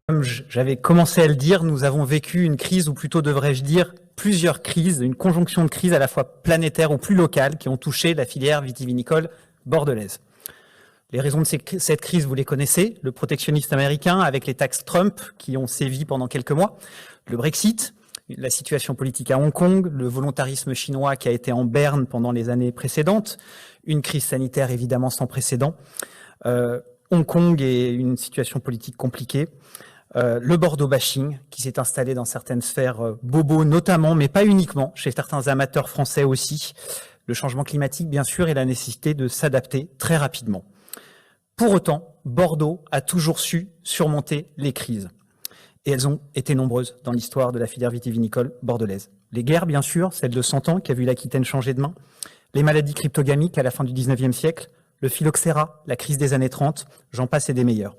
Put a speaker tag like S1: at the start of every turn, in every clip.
S1: Comme j'avais commencé à le dire, nous avons vécu une crise, ou plutôt devrais-je dire plusieurs crises, une conjonction de crises à la fois planétaires ou plus locales qui ont touché la filière vitivinicole bordelaise. Les raisons de cette crise, vous les connaissez, le protectionnisme américain avec les taxes Trump qui ont sévi pendant quelques mois, le Brexit, la situation politique à Hong Kong, le volontarisme chinois qui a été en berne pendant les années précédentes, une crise sanitaire évidemment sans précédent, Hong Kong et une situation politique compliquée, le Bordeaux bashing qui s'est installé dans certaines sphères bobo notamment, mais pas uniquement, chez certains amateurs français aussi, le changement climatique bien sûr et la nécessité de s'adapter très rapidement. Pour autant, Bordeaux a toujours su surmonter les crises. Et elles ont été nombreuses dans l'histoire de la filière vitivinicole bordelaise. Les guerres, bien sûr, celle de 100 ans qui a vu l'Aquitaine changer de main, les maladies cryptogamiques à la fin du 19e siècle, le phylloxéra, la crise des années 30, j'en passe et des meilleurs.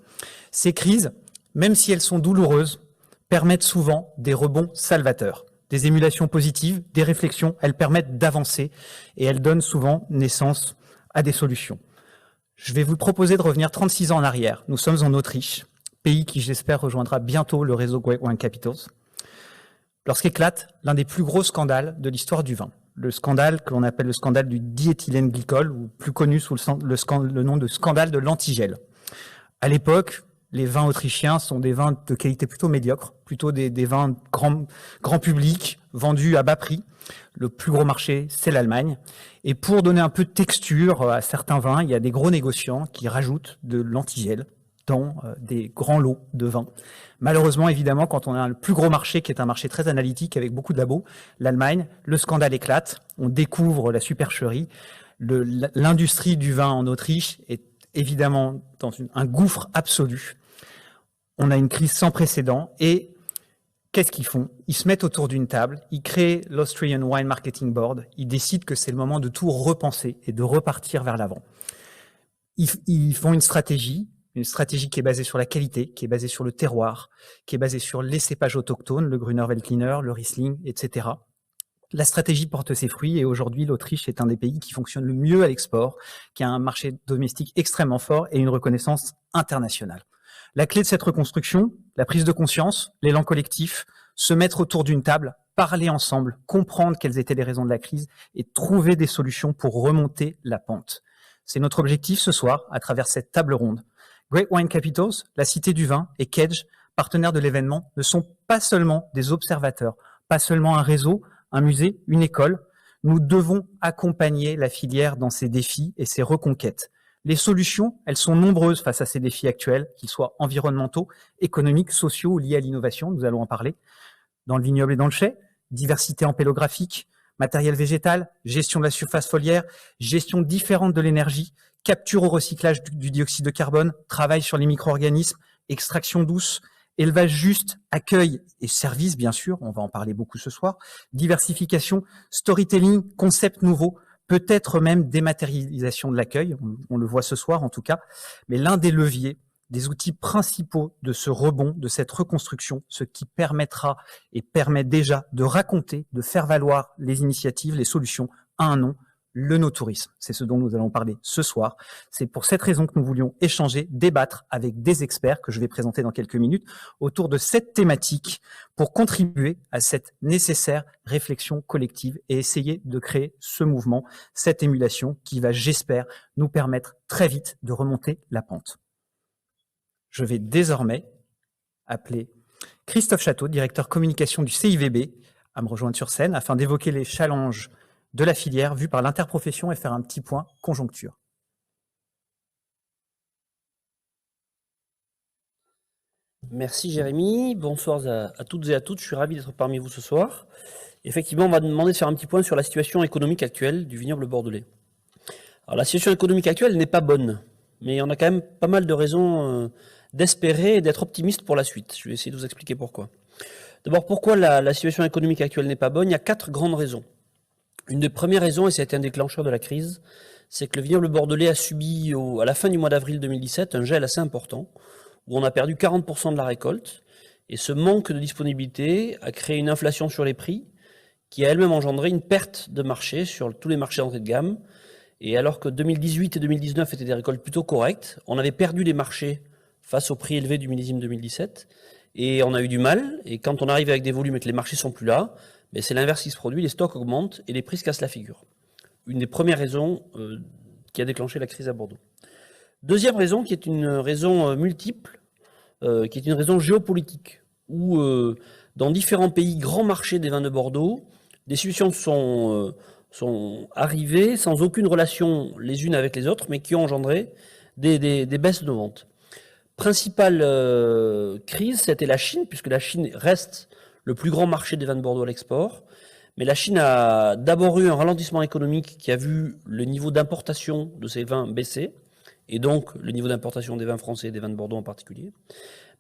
S1: Ces crises, même si elles sont douloureuses, permettent souvent des rebonds salvateurs, des émulations positives, des réflexions, elles permettent d'avancer et elles donnent souvent naissance à des solutions. Je vais vous proposer de revenir 36 ans en arrière. Nous sommes en Autriche, pays qui, j'espère, rejoindra bientôt le réseau Great Wine Capitals, lorsqu'éclate l'un des plus gros scandales de l'histoire du vin. Le scandale que l'on appelle le scandale du diéthylène glycol, ou plus connu sous le nom de scandale de l'antigel. À l'époque, les vins autrichiens sont des vins de qualité plutôt médiocre, plutôt des vins grand public, vendus à bas prix. Le plus gros marché, c'est l'Allemagne. Et pour donner un peu de texture à certains vins, il y a des gros négociants qui rajoutent de l'antigel dans des grands lots de vin. Malheureusement, évidemment, quand on a le plus gros marché, qui est un marché très analytique avec beaucoup de labos, l'Allemagne, le scandale éclate, on découvre la supercherie. L'industrie du vin en Autriche est évidemment dans un gouffre absolu. On a une crise sans précédent et qu'est-ce qu'ils font? Ils se mettent autour d'une table, ils créent l'Austrian Wine Marketing Board, ils décident que c'est le moment de tout repenser et de repartir vers l'avant. Ils font une stratégie qui est basée sur la qualité, qui est basée sur le terroir, qui est basée sur les cépages autochtones, le Grüner Veltliner, le Riesling, etc. La stratégie porte ses fruits et aujourd'hui, l'Autriche est un des pays qui fonctionne le mieux à l'export, qui a un marché domestique extrêmement fort et une reconnaissance internationale. La clé de cette reconstruction, la prise de conscience, l'élan collectif, se mettre autour d'une table, parler ensemble, comprendre quelles étaient les raisons de la crise et trouver des solutions pour remonter la pente. C'est notre objectif ce soir à travers cette table ronde. Great Wine Capitals, la Cité du Vin et Kedge, partenaires de l'événement, ne sont pas seulement des observateurs, pas seulement un réseau, un musée, une école. Nous devons accompagner la filière dans ses défis et ses reconquêtes. Les solutions, elles sont nombreuses face à ces défis actuels, qu'ils soient environnementaux, économiques, sociaux ou liés à l'innovation, nous allons en parler. Dans le vignoble et dans le chai, diversité empélographique, matériel végétal, gestion de la surface foliaire, gestion différente de l'énergie, capture au recyclage du dioxyde de carbone, travail sur les micro-organismes, extraction douce, élevage juste, accueil et service, bien sûr, on va en parler beaucoup ce soir, diversification, storytelling, concepts nouveaux, peut-être même dématérialisation de l'accueil, on le voit ce soir en tout cas, mais l'un des leviers, des outils principaux de ce rebond, de cette reconstruction, ce qui permettra et permet déjà de raconter, de faire valoir les initiatives, les solutions à un nom, le no-tourisme. C'est ce dont nous allons parler ce soir. C'est pour cette raison que nous voulions échanger, débattre avec des experts que je vais présenter dans quelques minutes autour de cette thématique pour contribuer à cette nécessaire réflexion collective et essayer de créer ce mouvement, cette émulation qui va, j'espère, nous permettre très vite de remonter la pente. Je vais désormais appeler Christophe Château, directeur communication du CIVB, à me rejoindre sur scène afin d'évoquer les challenges de la filière vue par l'interprofession et faire un petit point conjoncture.
S2: Merci Jérémy, bonsoir à toutes et à tous, je suis ravi d'être parmi vous ce soir. Effectivement, on va demander de faire un petit point sur la situation économique actuelle du vignoble bordelais. Alors la situation économique actuelle n'est pas bonne, mais on a quand même pas mal de raisons d'espérer et d'être optimiste pour la suite. Je vais essayer de vous expliquer pourquoi. D'abord, pourquoi la situation économique actuelle n'est pas bonne? Il y a 4 grandes raisons. Une des premières raisons, et c'est un déclencheur de la crise, c'est que le vignoble bordelais a subi, à la fin du mois d'avril 2017, un gel assez important, où on a perdu 40% de la récolte, et ce manque de disponibilité a créé une inflation sur les prix, qui a elle-même engendré une perte de marché sur tous les marchés d'entrée de gamme, et alors que 2018 et 2019 étaient des récoltes plutôt correctes, on avait perdu les marchés face au prix élevé du millésime 2017. Et on a eu du mal. Et quand on arrive avec des volumes et que les marchés sont plus là, ben c'est l'inverse qui se produit. Les stocks augmentent et les prix se cassent la figure. Une des premières raisons qui a déclenché la crise à Bordeaux. Deuxième raison, qui est une raison multiple, qui est une raison géopolitique, où dans différents pays, grands marchés des vins de Bordeaux, des situations sont arrivées sans aucune relation les unes avec les autres, mais qui ont engendré des baisses de ventes. Principale crise, c'était la Chine, puisque la Chine reste le plus grand marché des vins de Bordeaux à l'export. Mais la Chine a d'abord eu un ralentissement économique qui a vu le niveau d'importation de ces vins baisser, et donc le niveau d'importation des vins français et des vins de Bordeaux en particulier.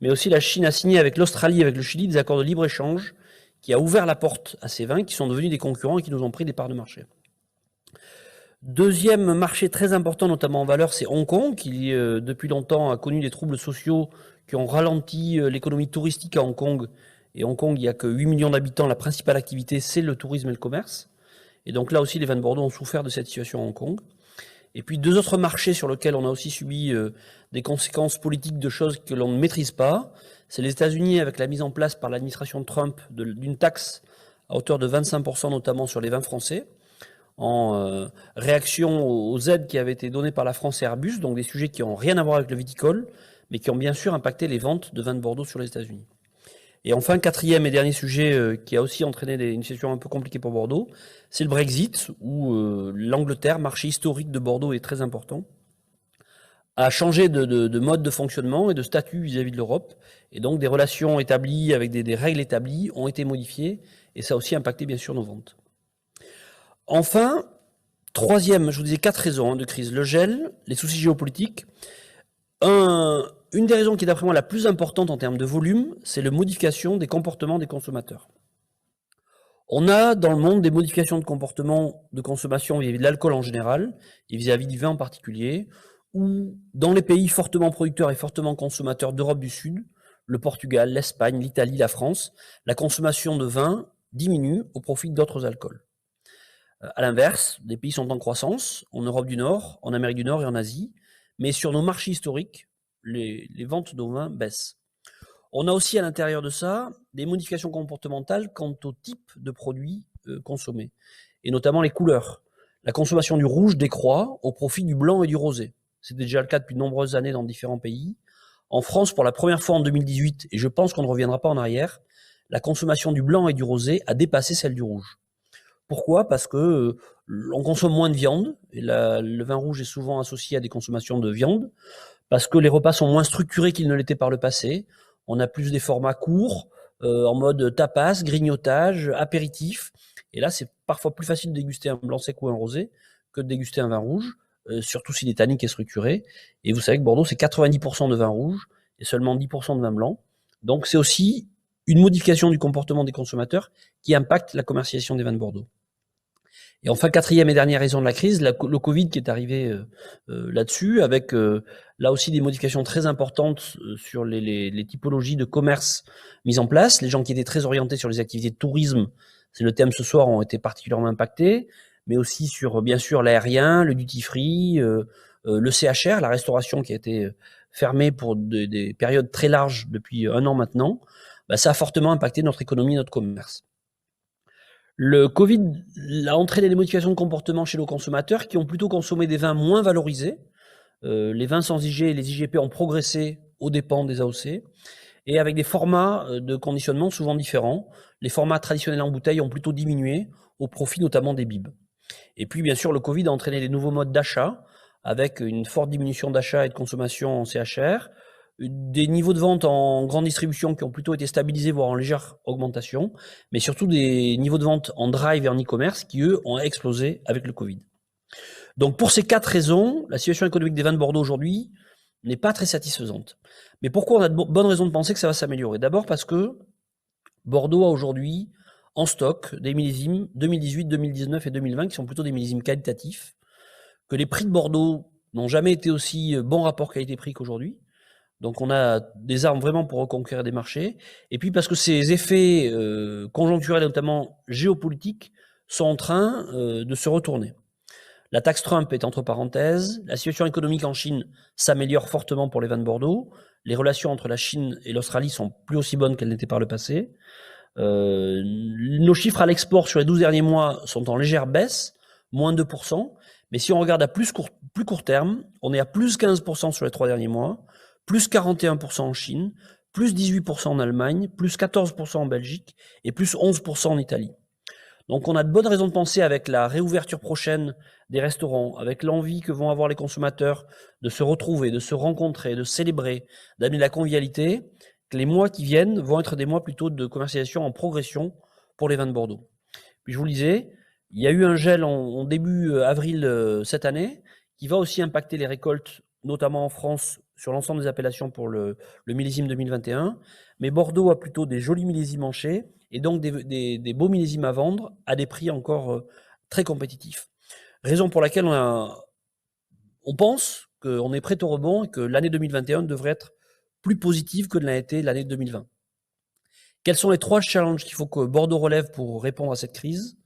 S2: Mais aussi la Chine a signé avec l'Australie et avec le Chili des accords de libre-échange qui a ouvert la porte à ces vins qui sont devenus des concurrents et qui nous ont pris des parts de marché. Deuxième marché très important, notamment en valeur, c'est Hong Kong, qui depuis longtemps a connu des troubles sociaux qui ont ralenti l'économie touristique à Hong Kong. Et Hong Kong, il n'y a que 8 millions d'habitants, la principale activité, c'est le tourisme et le commerce. Et donc là aussi, les vins de Bordeaux ont souffert de cette situation à Hong Kong. Et puis deux autres marchés sur lesquels on a aussi subi des conséquences politiques de choses que l'on ne maîtrise pas. C'est les États-Unis avec la mise en place par l'administration Trump d'une taxe à hauteur de 25%, notamment sur les vins français, en réaction aux aides qui avaient été données par la France et Airbus, donc des sujets qui n'ont rien à voir avec le viticole, mais qui ont bien sûr impacté les ventes de vins de Bordeaux sur les États-Unis. Et enfin, quatrième et dernier sujet qui a aussi entraîné une situation un peu compliquée pour Bordeaux, c'est le Brexit, où l'Angleterre, marché historique de Bordeaux est très important, a changé de mode de fonctionnement et de statut vis-à-vis de l'Europe. Et donc des relations établies avec des règles établies ont été modifiées, et ça a aussi impacté bien sûr nos ventes. Enfin, troisième, je vous disais 4 raisons de crise. Le gel, les soucis géopolitiques. Une des raisons qui est d'après moi la plus importante en termes de volume, c'est la modification des comportements des consommateurs. On a dans le monde des modifications de comportement de consommation vis-à-vis de l'alcool en général et vis-à-vis du vin en particulier, où dans les pays fortement producteurs et fortement consommateurs d'Europe du Sud, le Portugal, l'Espagne, l'Italie, la France, la consommation de vin diminue au profit d'autres alcools. À l'inverse, des pays sont en croissance, en Europe du Nord, en Amérique du Nord et en Asie, mais sur nos marchés historiques, les ventes de vin baissent. On a aussi à l'intérieur de ça des modifications comportementales quant au type de produits consommés, et notamment les couleurs. La consommation du rouge décroît au profit du blanc et du rosé. C'est déjà le cas depuis de nombreuses années dans différents pays. En France, pour la première fois en 2018, et je pense qu'on ne reviendra pas en arrière, la consommation du blanc et du rosé a dépassé celle du rouge. Pourquoi ? Parce que on consomme moins de viande, et le vin rouge est souvent associé à des consommations de viande, parce que les repas sont moins structurés qu'ils ne l'étaient par le passé. On a plus des formats courts, en mode tapas, grignotage, apéritif. Et là, c'est parfois plus facile de déguster un blanc sec ou un rosé que de déguster un vin rouge, surtout si les tanniques est structuré. Et vous savez que Bordeaux, c'est 90% de vin rouge et seulement 10% de vin blanc. Donc c'est aussi une modification du comportement des consommateurs qui impacte la commercialisation des vins de Bordeaux. Et enfin, quatrième et dernière raison de la crise, le Covid qui est arrivé là-dessus, avec là aussi des modifications très importantes sur les typologies de commerce mises en place. Les gens qui étaient très orientés sur les activités de tourisme, c'est le thème ce soir, ont été particulièrement impactés, mais aussi sur, bien sûr, l'aérien, le duty-free, le CHR, la restauration qui a été fermée pour des périodes très larges depuis 1 an maintenant. Ça a fortement impacté notre économie, notre commerce. Le Covid a entraîné des modifications de comportement chez nos consommateurs qui ont plutôt consommé des vins moins valorisés. Les vins sans IG et les IGP ont progressé aux dépens des AOC et avec des formats de conditionnement souvent différents. Les formats traditionnels en bouteille ont plutôt diminué au profit notamment des bibes. Et puis bien sûr, le Covid a entraîné des nouveaux modes d'achat avec une forte diminution d'achat et de consommation en CHR, des niveaux de vente en grande distribution qui ont plutôt été stabilisés, voire en légère augmentation, mais surtout des niveaux de vente en drive et en e-commerce qui, eux, ont explosé avec le Covid. Donc pour ces 4 raisons, la situation économique des vins de Bordeaux aujourd'hui n'est pas très satisfaisante. Mais pourquoi on a de bonnes raisons de penser que ça va s'améliorer ? D'abord parce que Bordeaux a aujourd'hui en stock des millésimes 2018, 2019 et 2020 qui sont plutôt des millésimes qualitatifs, que les prix de Bordeaux n'ont jamais été aussi bon rapport qualité-prix qu'aujourd'hui. Donc on a des armes vraiment pour reconquérir des marchés. Et puis parce que ces effets conjoncturels et notamment géopolitiques sont en train de se retourner. La taxe Trump est entre parenthèses. La situation économique en Chine s'améliore fortement pour les vins de Bordeaux. Les relations entre la Chine et l'Australie sont plus aussi bonnes qu'elles n'étaient par le passé. Nos chiffres à l'export sur les 12 derniers mois sont en légère baisse, moins 2%. Mais si on regarde à plus court terme, on est à plus 15% sur les 3 derniers mois, plus 41% en Chine, plus 18% en Allemagne, plus 14% en Belgique et plus 11% en Italie. Donc on a de bonnes raisons de penser, avec la réouverture prochaine des restaurants, avec l'envie que vont avoir les consommateurs de se retrouver, de se rencontrer, de célébrer, d'amener la convivialité, que les mois qui viennent vont être des mois plutôt de commercialisation en progression pour les vins de Bordeaux. Puis je vous le disais, il y a eu un gel en début avril cette année qui va aussi impacter les récoltes, notamment en France, sur l'ensemble des appellations pour le millésime 2021. Mais Bordeaux a plutôt des jolis millésimes enchés et donc des beaux millésimes à vendre à des prix encore très compétitifs. Raison pour laquelle on pense qu'on est prêt au rebond et que l'année 2021 devrait être plus positive que ne l'a été l'année 2020. Quels sont les 3 challenges qu'il faut que Bordeaux relève pour répondre à cette crise?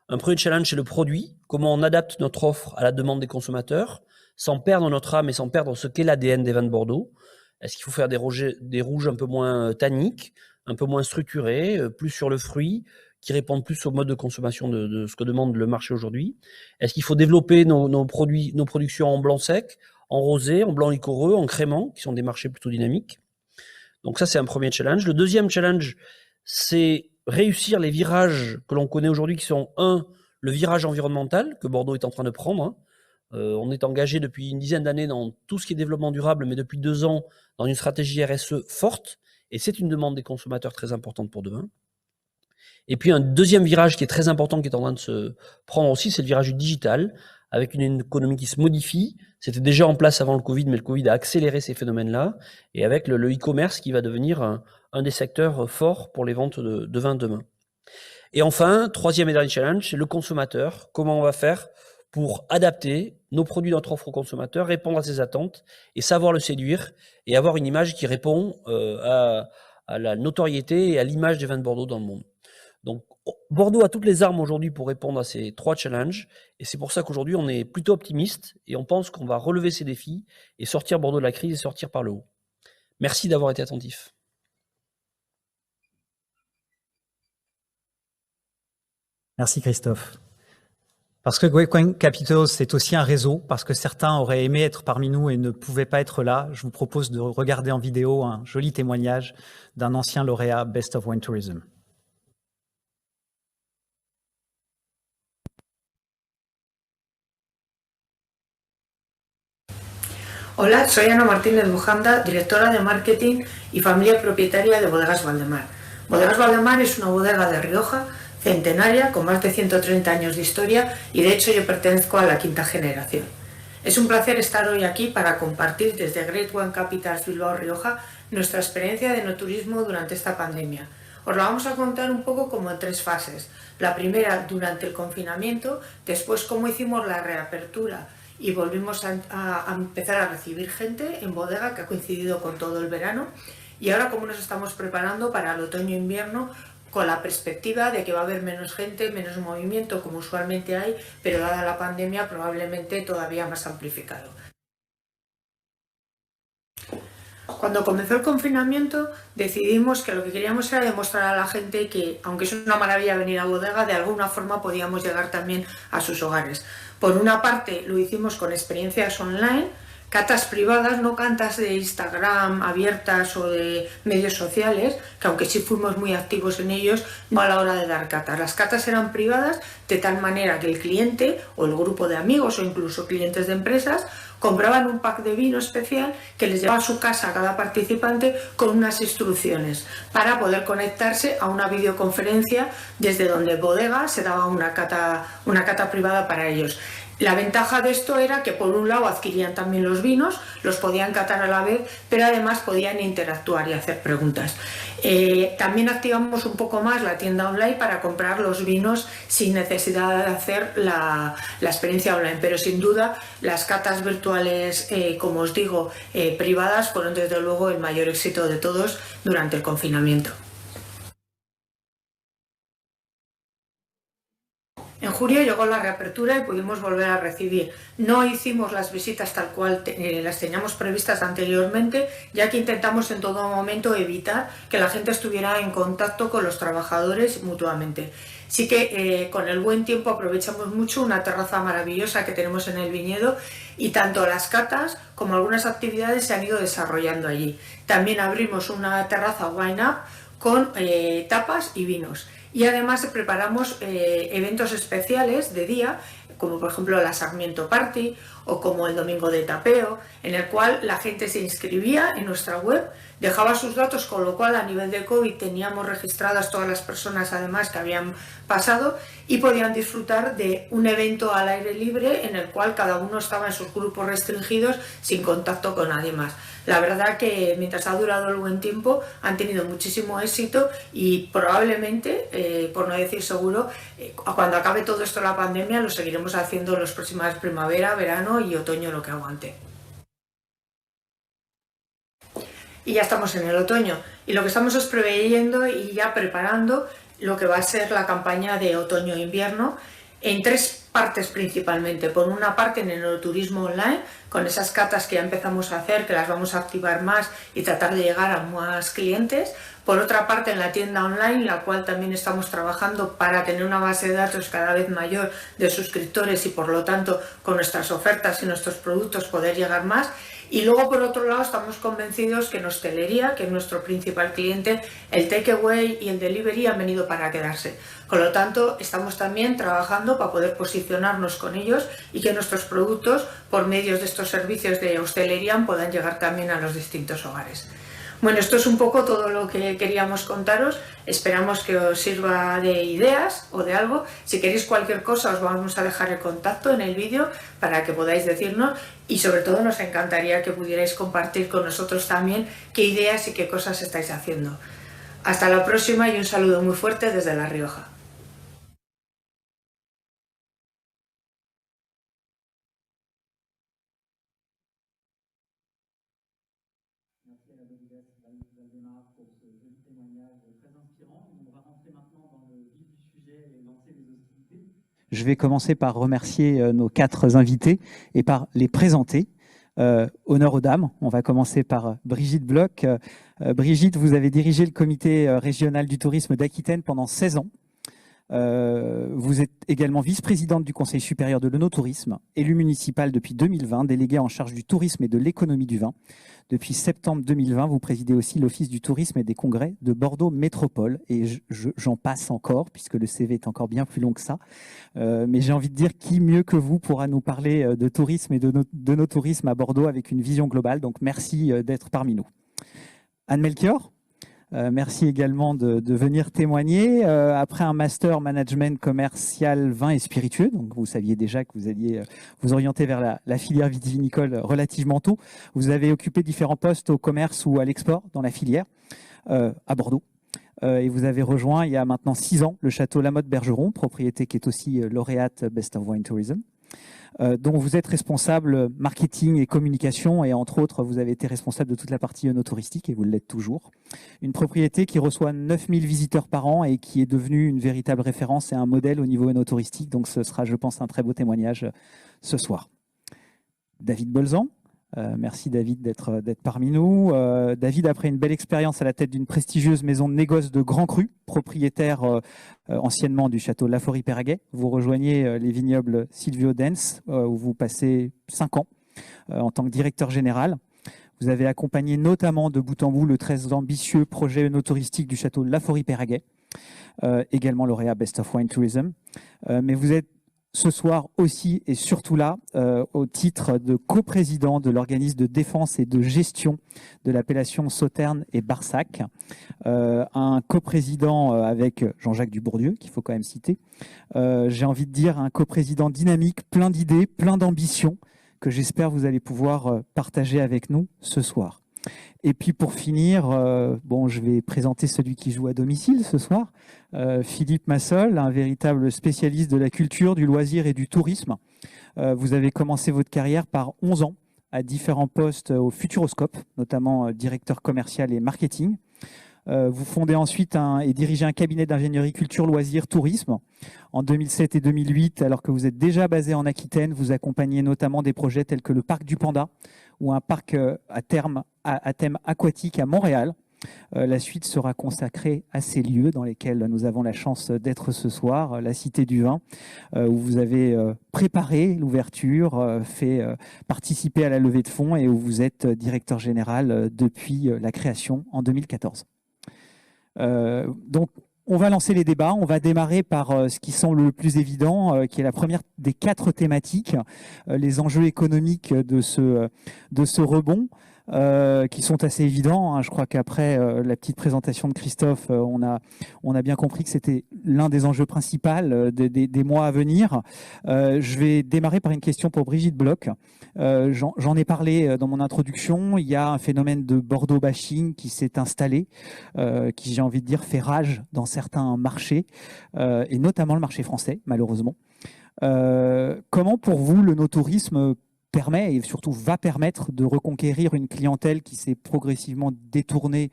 S2: Un premier challenge, c'est le produit. Comment on adapte notre offre à la demande des consommateurs, sans perdre notre âme et sans perdre ce qu'est l'ADN des vins de Bordeaux. Est-ce qu'il faut faire des rouges un peu moins tanniques, un peu moins structurés, plus sur le fruit, qui répondent plus au mode de consommation de ce que demande le marché aujourd'hui? Est-ce qu'il faut développer nos productions en blanc sec, en rosé, en blanc liquoreux, en crémant, qui sont des marchés plutôt dynamiques? Donc ça, c'est un premier challenge. Le deuxième challenge, c'est réussir les virages que l'on connaît aujourd'hui, qui sont le virage environnemental que Bordeaux est en train de prendre. On est engagé depuis une dizaine d'années dans tout ce qui est développement durable, mais depuis 2 ans dans une stratégie RSE forte, et c'est une demande des consommateurs très importante pour demain. Et puis un deuxième virage qui est très important, qui est en train de se prendre aussi, c'est le virage du digital, avec une économie qui se modifie. C'était déjà en place avant le Covid, mais le Covid a accéléré ces phénomènes-là, et avec le e-commerce qui va devenir un des secteurs forts pour les ventes de vin demain. Et enfin, troisième et dernier challenge, c'est le consommateur. Comment on va faire pour adapter nos produits, notre offre au consommateur, répondre à ses attentes et savoir le séduire et avoir une image qui répond à la notoriété et à l'image des vins de Bordeaux dans le monde. Donc, Bordeaux a toutes les armes aujourd'hui pour répondre à ces 3 challenges, et c'est pour ça qu'aujourd'hui on est plutôt optimiste et on pense qu'on va relever ces défis et sortir Bordeaux de la crise et sortir par le haut. Merci d'avoir été attentif.
S1: Merci Christophe. Parce que Great Capital, c'est aussi un réseau, parce que certains auraient aimé être parmi nous et ne pouvaient pas être là, je vous propose de regarder en vidéo un joli témoignage d'un ancien lauréat Best of Wine Tourism.
S3: Hola, soy Ana Martínez Bujanda, directora de Marketing y familia propietaria de Bodegas Valdemar. Bodegas Valdemar es una bodega de Rioja centenaria con más de 130 años de historia y de hecho yo pertenezco a la 5ª generación. Es un placer estar hoy aquí para compartir desde Great Wine Capitals Bilbao Rioja nuestra experiencia de enoturismo durante esta pandemia. Os lo vamos a contar un poco como en 3 fases. La primera durante el confinamiento, después cómo hicimos la reapertura y volvimos a empezar a recibir gente en bodega, que ha coincidido con todo el verano, y ahora cómo nos estamos preparando para el otoño-invierno con la perspectiva de que va a haber menos gente, menos movimiento como usualmente hay, pero dada la pandemia probablemente todavía más amplificado. Cuando comenzó el confinamiento decidimos que lo que queríamos era demostrar a la gente que, aunque es una maravilla venir a bodega, de alguna forma podíamos llegar también a sus hogares. Por una parte lo hicimos con experiencias online, catas privadas, no catas de Instagram abiertas o de medios sociales, que aunque sí fuimos muy activos en ellos, no a la hora de dar catas. Las catas eran privadas de tal manera que el cliente o el grupo de amigos o incluso clientes de empresas compraban un pack de vino especial que les llevaba a su casa a cada participante con unas instrucciones para poder conectarse a una videoconferencia desde donde bodega se daba una cata privada para ellos. La ventaja de esto era que por un lado adquirían también los vinos, los podían catar a la vez, pero además podían interactuar y hacer preguntas. También activamos un poco más la tienda online para comprar los vinos sin necesidad de hacer la experiencia online, pero sin duda las catas virtuales, como os digo, privadas, fueron desde luego el mayor éxito de todos durante el confinamiento. En julio llegó la reapertura y pudimos volver a recibir. No hicimos las visitas tal cual las teníamos previstas anteriormente, ya que intentamos en todo momento evitar que la gente estuviera en contacto con los trabajadores mutuamente. Sí que con el buen tiempo aprovechamos mucho una terraza maravillosa que tenemos en el viñedo y tanto las catas como algunas actividades se han ido desarrollando allí. También abrimos una terraza wine up con tapas y vinos. Y además preparamos eventos especiales de día, como por ejemplo la Sarmiento Party o como el Domingo de Tapeo, en el cual la gente se inscribía en nuestra web, dejaba sus datos, con lo cual a nivel de COVID teníamos registradas todas las personas además que habían pasado y podían disfrutar de un evento al aire libre en el cual cada uno estaba en sus grupos restringidos sin contacto con nadie más. La verdad que mientras ha durado el buen tiempo han tenido muchísimo éxito y probablemente, por no decir seguro, cuando acabe todo esto la pandemia lo seguiremos haciendo las próximas primavera, verano y otoño, lo que aguante. Y ya estamos en el otoño y lo que estamos es preveyendo y ya preparando lo que va a ser la campaña de otoño-invierno en 3 partes principalmente. Por una parte en el enoturismo online, con esas catas que ya empezamos a hacer, que las vamos a activar más y tratar de llegar a más clientes. Por otra parte en la tienda online, la cual también estamos trabajando para tener una base de datos cada vez mayor de suscriptores y por lo tanto con nuestras ofertas y nuestros productos poder llegar más. Y luego, por otro lado, estamos convencidos que en hostelería, que es nuestro principal cliente, el takeaway y el delivery han venido para quedarse. Con lo tanto, estamos también trabajando para poder posicionarnos con ellos y que nuestros productos, por medio de estos servicios de hostelería, puedan llegar también a los distintos hogares. Bueno, esto es un poco todo lo que queríamos contaros. Esperamos que os sirva de ideas o de algo. Si queréis cualquier cosa, os vamos a dejar el contacto en el vídeo para que podáis decirnos y sobre todo nos encantaría que pudierais compartir con nosotros también qué ideas y qué cosas estáis haciendo. Hasta la próxima y un saludo muy fuerte desde La Rioja.
S1: Pour ce joli témoignage très inspirant. On va rentrer maintenant dans le vif du sujet et lancer les hostilités. Je vais commencer par remercier nos 4 invités et par les présenter. Honneur aux dames. On va commencer par Brigitte Bloch. Brigitte, vous avez dirigé le comité régional du tourisme d'Aquitaine pendant 16 ans. Vous êtes également vice-présidente du Conseil supérieur de l'œnotourisme, élue municipale depuis 2020, déléguée en charge du tourisme et de l'économie du vin. Depuis septembre 2020, vous présidez aussi l'Office du tourisme et des congrès de Bordeaux Métropole. Et j'en passe encore, puisque le CV est encore bien plus long que ça. Mais j'ai envie de dire, qui mieux que vous pourra nous parler de tourisme et de nos tourismes à Bordeaux avec une vision globale. Donc merci d'être parmi nous. Anne Melchior, merci également de venir témoigner. Après un master management commercial vin et spiritueux, donc vous saviez déjà que vous alliez vous orienter vers la filière vitivinicole relativement tôt. Vous avez occupé différents postes au commerce ou à l'export dans la filière à Bordeaux. Et vous avez rejoint il y a maintenant 6 ans le château Lamotte Bergeron, propriété qui est aussi lauréate Best of Wine Tourism, dont vous êtes responsable marketing et communication, et entre autres, vous avez été responsable de toute la partie œnotouristique, et vous l'êtes toujours. Une propriété qui reçoit 9000 visiteurs par an et qui est devenue une véritable référence et un modèle au niveau œnotouristique, donc ce sera, je pense, un très beau témoignage ce soir. David Bolzan. Merci David d'être parmi nous. David, après une belle expérience à la tête d'une prestigieuse maison de négoce de Grand Cru, propriétaire anciennement du château Laforie-Perraguet, vous rejoignez les vignobles Silvio Dens, où vous passez 5 ans en tant que directeur général. Vous avez accompagné notamment de bout en bout le très ambitieux projet œnotouristique du château Laforie-Perraguet, également lauréat Best of Wine Tourism. Mais vous êtes ce soir aussi et surtout là, au titre de coprésident de l'organisme de défense et de gestion de l'appellation Sauternes et Barsac, un coprésident avec Jean-Jacques Dubourdieu, qu'il faut quand même citer. J'ai envie de dire un coprésident dynamique, plein d'idées, plein d'ambitions, que j'espère vous allez pouvoir partager avec nous ce soir. Et puis pour finir, bon, je vais présenter celui qui joue à domicile ce soir, Philippe Massol, un véritable spécialiste de la culture, du loisir et du tourisme. Vous avez commencé votre carrière par 11 ans à différents postes au Futuroscope, notamment directeur commercial et marketing. Vous fondez ensuite et dirigez un cabinet d'ingénierie culture, loisirs, tourisme. En 2007 et 2008, alors que vous êtes déjà basé en Aquitaine, vous accompagnez notamment des projets tels que le Parc du Panda ou un parc à thème aquatique à Montréal. La suite sera consacrée à ces lieux dans lesquels nous avons la chance d'être ce soir, la Cité du Vin, où vous avez préparé l'ouverture, fait participer à la levée de fonds et où vous êtes directeur général depuis la création en 2014. Donc, on va lancer les débats. On va démarrer par ce qui semble le plus évident, qui est la première des 4 thématiques, les enjeux économiques de ce rebond. Qui sont assez évidents. Je crois qu'après la petite présentation de Christophe, on a bien compris que c'était l'un des enjeux principaux des mois à venir. Je vais démarrer par une question pour Brigitte Bloch. J'en ai parlé dans mon introduction. Il y a un phénomène de Bordeaux bashing qui s'est installé, qui, j'ai envie de dire, fait rage dans certains marchés, et notamment le marché français, malheureusement. Comment, pour vous, le no-tourisme permet et surtout va permettre de reconquérir une clientèle qui s'est progressivement détournée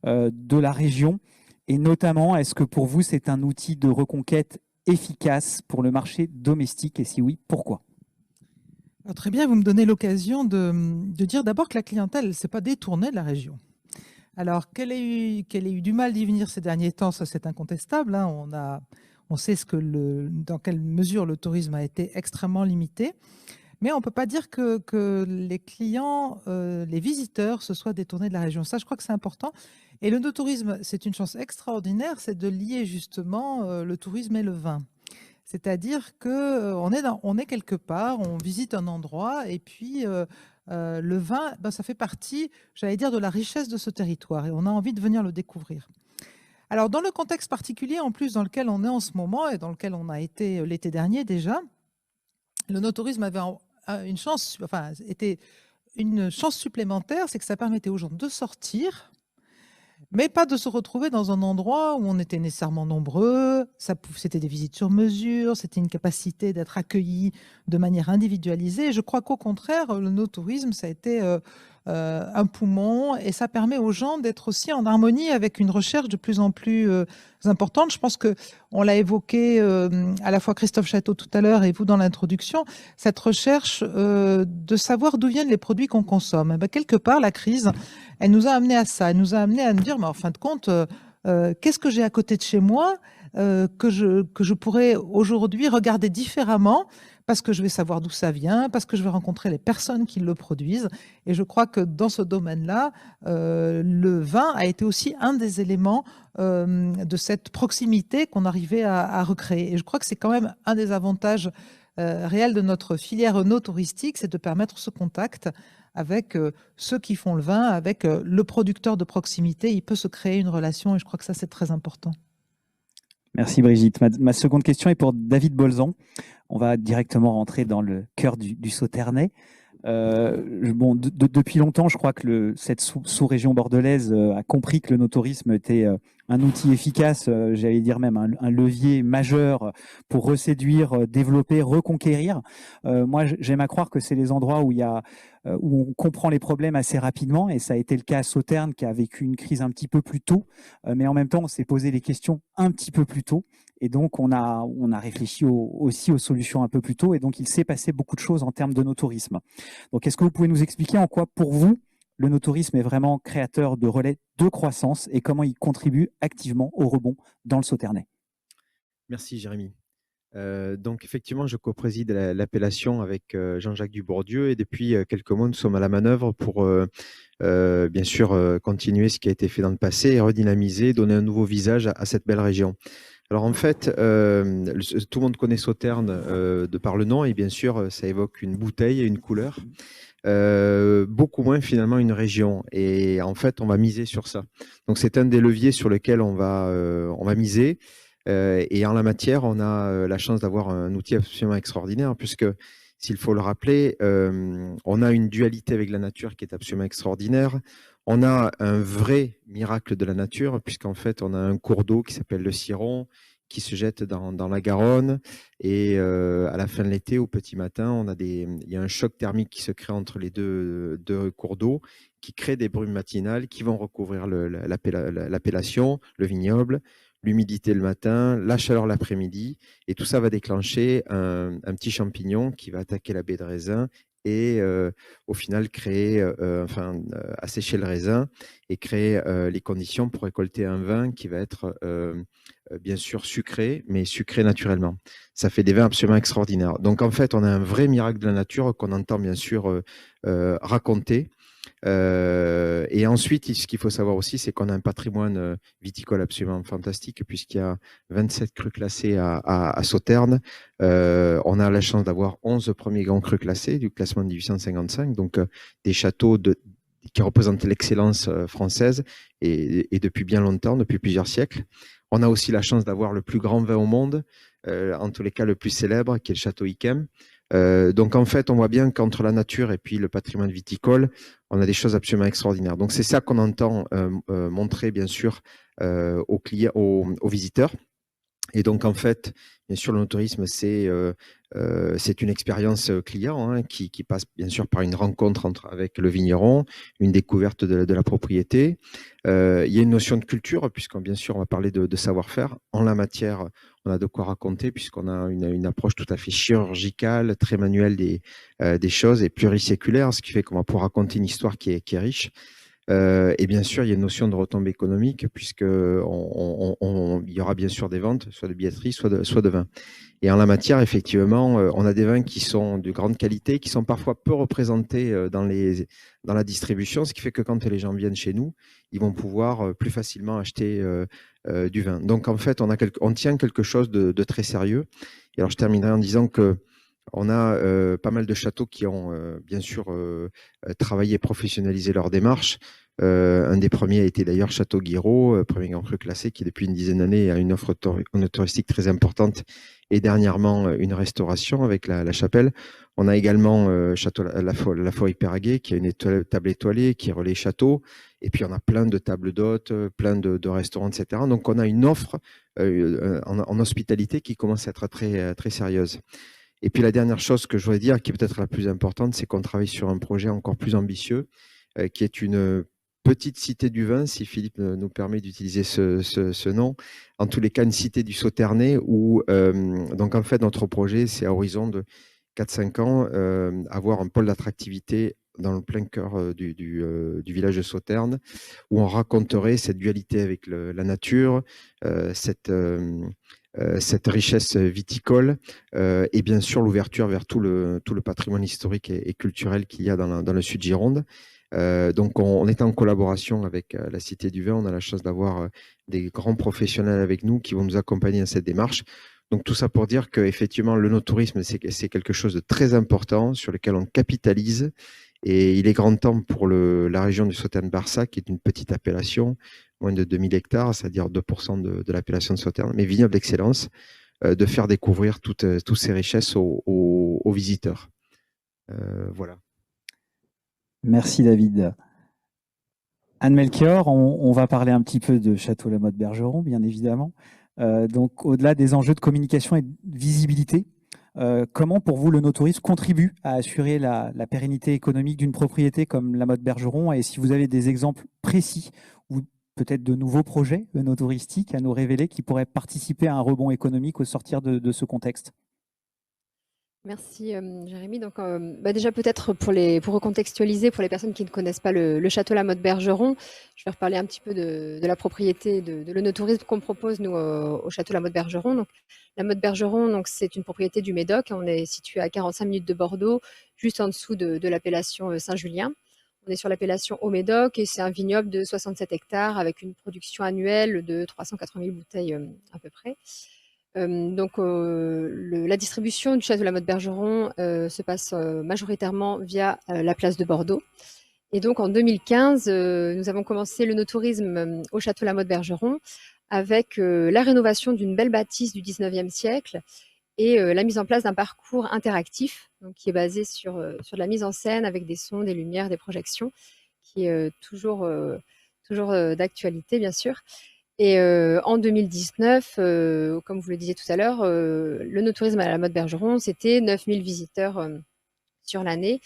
S1: de la région? Et notamment, est-ce que pour vous, c'est un outil de reconquête efficace pour le marché domestique? Et si oui, pourquoi?
S4: Alors, très bien, vous me donnez l'occasion de dire d'abord que la clientèle ne s'est pas détournée de la région. Alors, qu'elle ait eu du mal d'y venir ces derniers temps, ça c'est incontestable. Hein. On sait dans quelle mesure le tourisme a été extrêmement limité. Mais on ne peut pas dire que les clients, les visiteurs se soient détournés de la région. Ça, je crois que c'est important. Et le no-tourisme, c'est une chance extraordinaire, c'est de lier justement le tourisme et le vin. C'est-à-dire qu'on est quelque part, on visite un endroit et puis le vin, ça fait partie, j'allais dire, de la richesse de ce territoire et on a envie de venir le découvrir. Alors, dans le contexte particulier, en plus, dans lequel on est en ce moment et dans lequel on a été l'été dernier déjà, le no-tourisme avait était une chance supplémentaire, c'est que ça permettait aux gens de sortir, mais pas de se retrouver dans un endroit où on était nécessairement nombreux. C'était des visites sur mesure, c'était une capacité d'être accueilli de manière individualisée. Et je crois qu'au contraire, le no-tourisme, ça a été un poumon et ça permet aux gens d'être aussi en harmonie avec une recherche de plus en plus importante. Je pense qu'on l'a évoqué à la fois Christophe Château tout à l'heure et vous dans l'introduction, cette recherche de savoir d'où viennent les produits qu'on consomme. Et quelque part, la crise, elle nous a amené à ça. Elle nous a amené à nous dire, mais en fin de compte, qu'est-ce que j'ai à côté de chez moi que je pourrais aujourd'hui regarder différemment parce que je vais savoir d'où ça vient, parce que je vais rencontrer les personnes qui le produisent. Et je crois que dans ce domaine-là, le vin a été aussi un des éléments de cette proximité qu'on arrivait à recréer. Et je crois que c'est quand même un des avantages réels de notre filière no-touristique, c'est de permettre ce contact avec ceux qui font le vin, avec le producteur de proximité. Il peut se créer une relation et je crois que ça, c'est très important.
S1: Merci Brigitte. Ma seconde question est pour David Bolzan. On va directement rentrer dans le cœur du Sauternais. Depuis longtemps, je crois que cette sous-région bordelaise a compris que le no-tourisme était un outil efficace, j'allais dire même un levier majeur pour reséduire, développer, reconquérir. Moi, j'aime à croire que c'est les endroits où on comprend les problèmes assez rapidement, et ça a été le cas à Sauternes qui a vécu une crise un petit peu plus tôt, mais en même temps, on s'est posé les questions un petit peu plus tôt. Et donc, on a réfléchi aussi aux solutions un peu plus tôt. Et donc, il s'est passé beaucoup de choses en termes de no-tourisme. Donc, est-ce que vous pouvez nous expliquer en quoi, pour vous, le no-tourisme est vraiment créateur de relais de croissance et comment il contribue activement au rebond dans le Sauternais?
S5: Merci, Jérémy. Donc, effectivement, je co-préside l'appellation avec Jean-Jacques Dubourdieu. Et depuis quelques mois, nous sommes à la manœuvre pour, bien sûr, continuer ce qui a été fait dans le passé et redynamiser, donner un nouveau visage à cette belle région. Alors en fait, tout le monde connaît Sauternes de par le nom et bien sûr, ça évoque une bouteille et une couleur. Beaucoup moins finalement une région. Et en fait, on va miser sur ça. Donc c'est un des leviers sur lesquels on va miser. Et en la matière, on a la chance d'avoir un outil absolument extraordinaire puisque, s'il faut le rappeler, on a une dualité avec la nature qui est absolument extraordinaire. On a un vrai miracle de la nature, puisqu'en fait, on a un cours d'eau qui s'appelle le Ciron, qui se jettent dans la Garonne. Et à la fin de l'été, au petit matin, il y a un choc thermique qui se crée entre les deux cours d'eau, qui crée des brumes matinales qui vont recouvrir l'appellation, le vignoble, l'humidité le matin, la chaleur l'après-midi. Et tout ça va déclencher un petit champignon qui va attaquer la baie de raisin et au final assécher le raisin et créer les conditions pour récolter un vin qui va être bien sûr sucré, mais sucré naturellement. Ça fait des vins absolument extraordinaires. Donc en fait, on a un vrai miracle de la nature qu'on entend bien sûr raconter. Et ensuite, ce qu'il faut savoir aussi, c'est qu'on a un patrimoine viticole absolument fantastique, puisqu'il y a 27 crus classés à Sauternes. On a la chance d'avoir 11 premiers grands crus classés du classement de 1855, donc des châteaux qui représentent l'excellence française et depuis bien longtemps, depuis plusieurs siècles. On a aussi la chance d'avoir le plus grand vin au monde, en tous les cas le plus célèbre, qui est le château Yquem. Donc en fait, on voit bien qu'entre la nature et puis le patrimoine viticole, on a des choses absolument extraordinaires. Donc c'est ça qu'on entend montrer bien sûr aux clients, aux visiteurs. Et donc en fait, bien sûr, le no-tourisme, c'est une expérience client qui passe bien sûr par une rencontre avec le vigneron, une découverte de la propriété. Il y a une notion de culture, puisqu'on bien sûr on va parler de savoir-faire. En la matière, on a de quoi raconter, puisqu'on a une approche tout à fait chirurgicale, très manuelle des choses et pluriséculaire, ce qui fait qu'on va pouvoir raconter une histoire qui est riche. Et bien sûr, il y a une notion de retombée économique, puisque il y aura bien sûr des ventes, soit de billetterie, soit de vin. Et en la matière, effectivement, on a des vins qui sont de grande qualité, qui sont parfois peu représentés dans la distribution, ce qui fait que quand les gens viennent chez nous, ils vont pouvoir plus facilement acheter du vin. Donc en fait, on tient quelque chose de très sérieux. Et alors je terminerai en disant que on a pas mal de châteaux qui ont bien sûr travaillé et professionnalisé leur démarche. Un des premiers a été d'ailleurs Château Guiraud, premier grand cru classé, qui depuis une dizaine d'années a une offre touristique très importante et dernièrement une restauration avec la chapelle. On a également Château la Forêt Péraguet, qui a une table étoilée, qui relaie château. Et puis on a plein de tables d'hôtes, plein de restaurants, etc. Donc on a une offre en hospitalité qui commence à être très, très sérieuse. Et puis la dernière chose que je voudrais dire, qui est peut-être la plus importante, c'est qu'on travaille sur un projet encore plus ambitieux, qui est une petite cité du vin, si Philippe nous permet d'utiliser ce nom. En tous les cas, une cité du Sauternais où, donc en fait, notre projet, c'est à horizon de 4-5 ans, avoir un pôle d'attractivité dans le plein cœur du village de Sauternes, où on raconterait cette dualité avec la nature, cette richesse viticole et bien sûr l'ouverture vers tout le patrimoine historique et culturel qu'il y a dans le sud Gironde. Donc on est en collaboration avec la Cité du Vin. On a la chance d'avoir des grands professionnels avec nous qui vont nous accompagner dans cette démarche. Donc tout ça pour dire qu'effectivement le no-tourisme, c'est quelque chose de très important sur lequel on capitalise. Et il est grand temps pour la région du Sauternes-Barsac, qui est une petite appellation, moins de 2000 hectares, c'est-à-dire 2% de l'appellation de Sauternes, mais vignoble d'excellence, de faire découvrir toutes ces richesses aux visiteurs. Voilà.
S6: Merci David. Anne-Melchior, on va parler un petit peu de Château-Lamotte-Bergeron, bien évidemment. Donc au-delà des enjeux de communication et de visibilité, comment pour vous le no-tourisme contribue à assurer la pérennité économique d'une propriété comme Lamotte-Bergeron, et si vous avez des exemples précis ou peut-être de nouveaux projets no-touristiques à nous révéler qui pourraient participer à un rebond économique au sortir de ce contexte?
S7: Merci Jérémy. Donc, déjà peut-être pour recontextualiser, pour les personnes qui ne connaissent pas le château Lamotte-Bergeron, je vais reparler un petit peu de la propriété de l'œnotourisme qu'on propose nous au château Lamotte-Bergeron. Donc, Lamotte-Bergeron, donc c'est une propriété du Médoc. On est situé à 45 minutes de Bordeaux, juste en dessous de l'appellation Saint-Julien. On est sur l'appellation Haut-Médoc et c'est un vignoble de 67 hectares avec une production annuelle de 380 000 bouteilles à peu près. La distribution du château Lamotte-Bergeron se passe majoritairement via la place de Bordeaux. Et donc en 2015, nous avons commencé le no-tourisme au château Lamotte-Bergeron avec la rénovation d'une belle bâtisse du 19e siècle et la mise en place d'un parcours interactif donc, qui est basé sur de la mise en scène avec des sons, des lumières, des projections, qui est toujours d'actualité bien sûr. Et en 2019, comme vous le disiez tout à l'heure, le no-tourisme à la Motte Bergeron, c'était 9000 visiteurs sur l'année.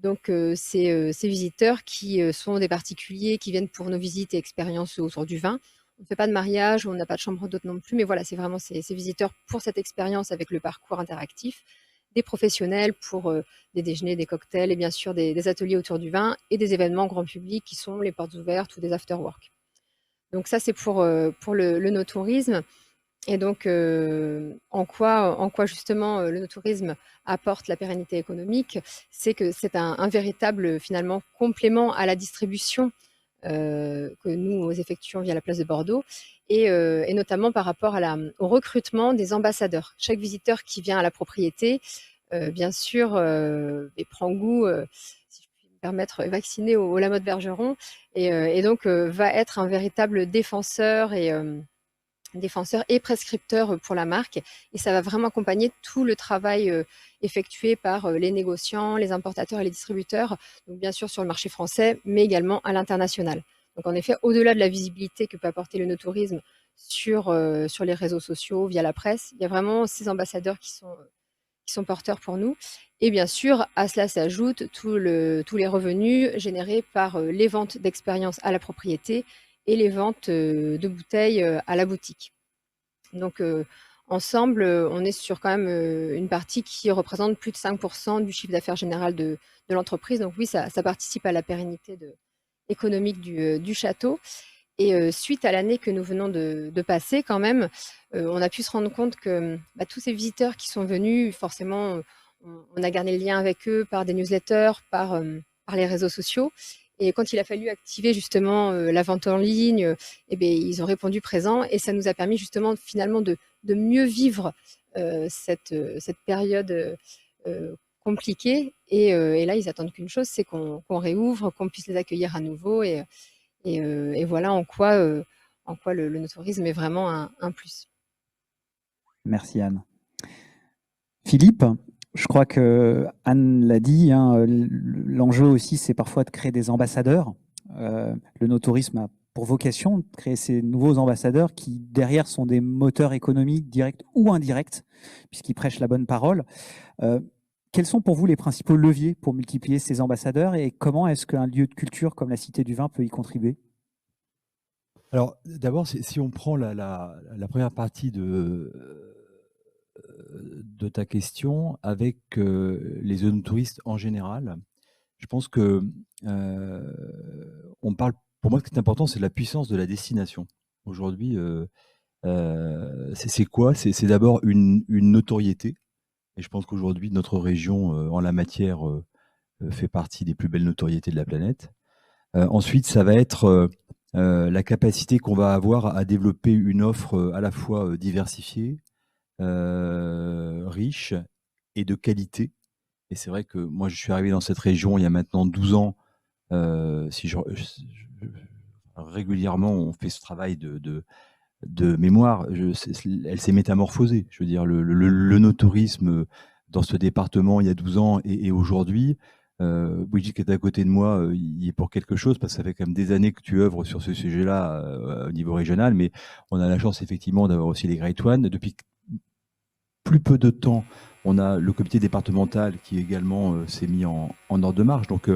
S7: Donc, ces visiteurs qui sont des particuliers qui viennent pour nos visites et expériences autour du vin. On ne fait pas de mariage, on n'a pas de chambre d'hôte non plus, mais voilà, c'est vraiment ces visiteurs pour cette expérience avec le parcours interactif, des professionnels pour des déjeuners, des cocktails et bien sûr des ateliers autour du vin et des événements grand public qui sont les portes ouvertes ou des after-work. Donc ça, c'est pour le no-tourisme. Et donc, en quoi justement le no-tourisme apporte la pérennité économique, c'est que c'est un véritable finalement complément à la distribution que nous effectuons via la place de Bordeaux et notamment par rapport au recrutement des ambassadeurs. Chaque visiteur qui vient à la propriété, bien sûr, et prend goût, si je puis me permettre, vacciné au La Motte Bergeron et donc va être un véritable défenseur et prescripteur pour la marque. Et ça va vraiment accompagner tout le travail effectué par les négociants, les importateurs et les distributeurs, donc bien sûr sur le marché français, mais également à l'international. Donc en effet, au-delà de la visibilité que peut apporter le no-tourisme sur les réseaux sociaux, via la presse, il y a vraiment ces ambassadeurs qui sont porteurs pour nous. Et bien sûr, à cela s'ajoutent tous les revenus générés par les ventes d'expériences à la propriété et les ventes de bouteilles à la boutique. Donc, ensemble, on est sur quand même une partie qui représente plus de 5% du chiffre d'affaires général de l'entreprise. Donc oui, ça participe à la pérennité économique du château. Et suite à l'année que nous venons de passer, quand même, on a pu se rendre compte que tous ces visiteurs qui sont venus, forcément, on a gardé le lien avec eux par des newsletters, par les réseaux sociaux. Et quand il a fallu activer justement la vente en ligne, ils ont répondu présent et ça nous a permis justement finalement de mieux vivre cette période compliquée. Et là, ils attendent qu'une chose, c'est qu'on réouvre, qu'on puisse les accueillir à nouveau. Et voilà en quoi le no-tourisme est vraiment un plus.
S6: Merci Anne. Philippe, je crois que Anne l'a dit, hein, l'enjeu aussi, c'est parfois de créer des ambassadeurs. Le no-tourisme a pour vocation de créer ces nouveaux ambassadeurs qui, derrière, sont des moteurs économiques directs ou indirects, puisqu'ils prêchent la bonne parole. Quels sont pour vous les principaux leviers pour multiplier ces ambassadeurs et comment est-ce qu'un lieu de culture comme la Cité du Vin peut y contribuer ?
S8: Alors, d'abord, si on prend la première partie de ta question avec les œnotouristes en général, je pense que on parle, pour moi, ce qui est important, c'est la puissance de la destination. Aujourd'hui, c'est quoi ? C'est d'abord une notoriété. Et je pense qu'aujourd'hui, notre région, en la matière, fait partie des plus belles notoriétés de la planète. Ensuite, ça va être la capacité qu'on va avoir à développer une offre à la fois diversifiée, riche et de qualité. Et c'est vrai que moi, je suis arrivé dans cette région il y a maintenant 12 ans. Régulièrement, on fait ce travail de mémoire. Elle s'est métamorphosée. Je veux dire, le no-tourisme dans ce département il y a 12 ans et aujourd'hui, Brigitte qui est à côté de moi, il est pour quelque chose, parce que ça fait quand même des années que tu œuvres sur ce sujet-là au niveau régional, mais on a la chance effectivement d'avoir aussi les Great One. Depuis plus peu de temps, on a le comité départemental qui également s'est mis en ordre de marche. Donc,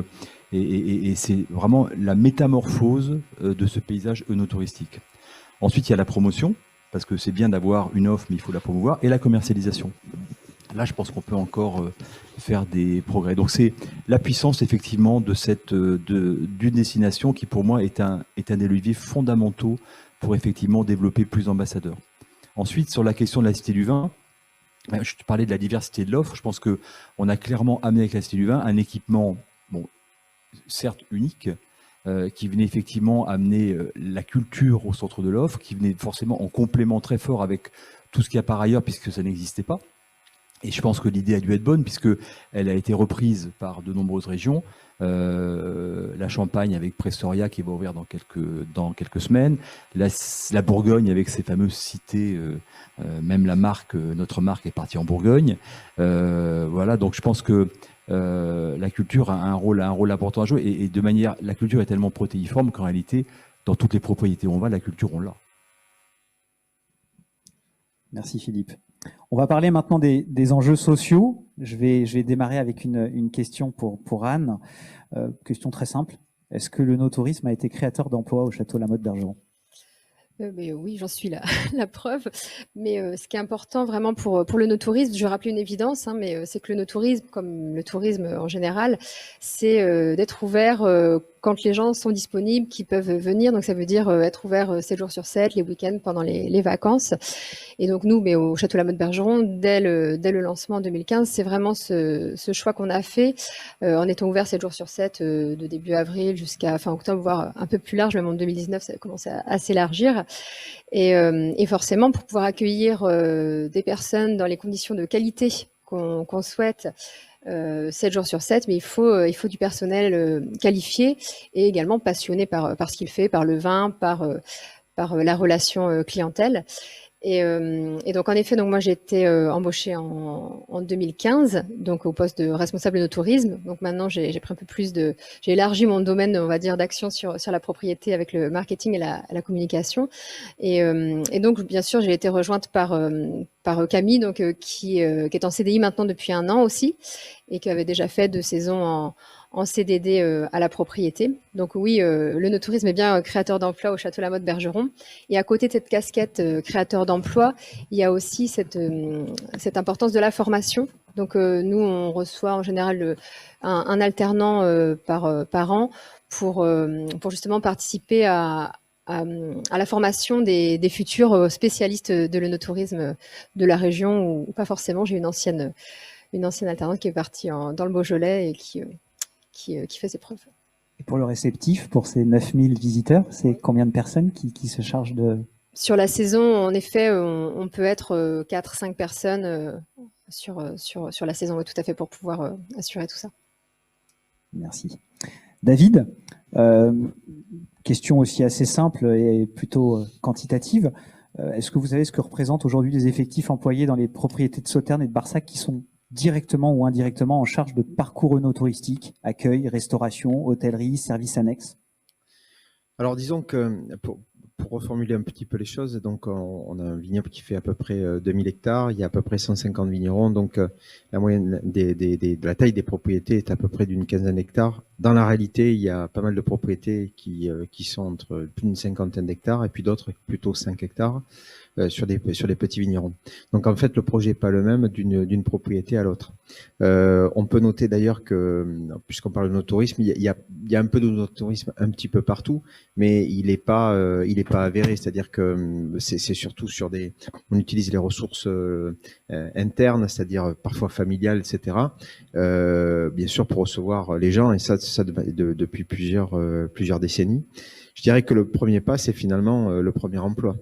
S8: et c'est vraiment la métamorphose de ce paysage œnotouristique. Ensuite, il y a la promotion, parce que c'est bien d'avoir une offre, mais il faut la promouvoir, et la commercialisation. Là, je pense qu'on peut encore faire des progrès. Donc, c'est la puissance, effectivement, d'une destination qui, pour moi, est un des leviers fondamentaux pour, effectivement, développer plus d'ambassadeurs. Ensuite, sur la question de la Cité du Vin, je te parlais de la diversité de l'offre. Je pense qu'on a clairement amené avec la Cité du Vin un équipement, bon, certes unique, qui venait effectivement amener la culture au centre de l'offre, qui venait forcément en complément très fort avec tout ce qu'il y a par ailleurs, puisque ça n'existait pas. Et je pense que l'idée a dû être bonne, puisqu'elle a été reprise par de nombreuses régions. La Champagne avec Prestoria qui va ouvrir dans quelques semaines. La Bourgogne avec ses fameuses cités, même notre marque est partie en Bourgogne. Voilà, donc je pense que la culture a un rôle important à jouer. Et de manière, la culture est tellement protéiforme qu'en réalité, dans toutes les propriétés où on va, la culture, on l'a.
S6: Merci Philippe. On va parler maintenant des enjeux sociaux. Je vais démarrer avec une question pour Anne. Question très simple. Est-ce que le no-tourisme a été créateur d'emplois au Château La Motte Bergeron?
S7: Mais oui, j'en suis la preuve. Mais ce qui est important vraiment pour le no-tourisme, je vais rappeler une évidence, hein, mais c'est que le no-tourisme, comme le tourisme en général, c'est d'être ouvert quand les gens sont disponibles, qui peuvent venir. Donc ça veut dire être ouvert 7 jours sur 7, les week-ends, pendant les vacances. Et donc nous, mais au Château La Motte Bergeron, dès le lancement en 2015, c'est vraiment ce choix qu'on a fait en étant ouvert 7 jours sur 7 de début avril jusqu'à fin octobre, voire un peu plus large, même en 2019, ça a commencé à s'élargir. Et forcément, pour pouvoir accueillir des personnes dans les conditions de qualité qu'on souhaite, 7 jours sur 7, mais il faut du personnel qualifié et également passionné par ce qu'il fait, par le vin, par la relation clientèle. Et donc en effet, donc moi j'ai été embauchée en 2015, donc au poste de responsable de tourisme. Donc maintenant j'ai pris un peu plus j'ai élargi mon domaine, on va dire, d'action sur la propriété avec le marketing et la communication. Et donc bien sûr j'ai été rejointe par Camille, donc qui est en CDI maintenant depuis 1 an aussi et qui avait déjà fait 2 saisons en CDD à la propriété. Donc oui, le no-tourisme est bien créateur d'emplois au Château La Motte Bergeron. Et à côté de cette casquette créateur d'emplois, il y a aussi cette importance de la formation. Donc nous, on reçoit en général un alternant par an pour justement participer à la formation des futurs spécialistes de l'œnotourisme de la région, ou pas forcément. J'ai une ancienne alternante qui est partie dans le Beaujolais et qui fait ses preuves.
S6: Et pour le réceptif, pour ces 9000 visiteurs, c'est combien de personnes qui se chargent de...
S7: Sur la saison, en effet, on peut être 4-5 personnes sur la saison, oui, tout à fait, pour pouvoir assurer tout ça.
S6: Merci. David, question aussi assez simple et plutôt quantitative. Est-ce que vous savez ce que représentent aujourd'hui les effectifs employés dans les propriétés de Sauternes et de Barsac qui sont directement ou indirectement en charge de parcours œnotouristique, accueil, restauration, hôtellerie, services annexes? Alors disons que pour reformuler un petit peu les choses, donc on a un vignoble qui fait à peu près 2000 hectares, il y a à peu près 150 vignerons, donc la moyenne de la taille des propriétés est à peu près d'une quinzaine d'hectares. Dans la réalité, il y a pas mal de propriétés qui sont entre plus d'une cinquantaine d'hectares et puis d'autres plutôt 5 hectares. Sur des petits vignerons. Donc en fait, le projet n'est pas le même d'une propriété à l'autre. On peut noter d'ailleurs que, puisqu'on parle de no-tourisme, il y a un peu de no-tourisme un petit peu partout, mais il n'est pas avéré. C'est-à-dire que c'est surtout on utilise les ressources internes, c'est-à-dire parfois familiales, etc. Bien sûr pour recevoir les gens, et ça depuis plusieurs décennies. Je dirais que le premier pas, c'est finalement le premier emploi.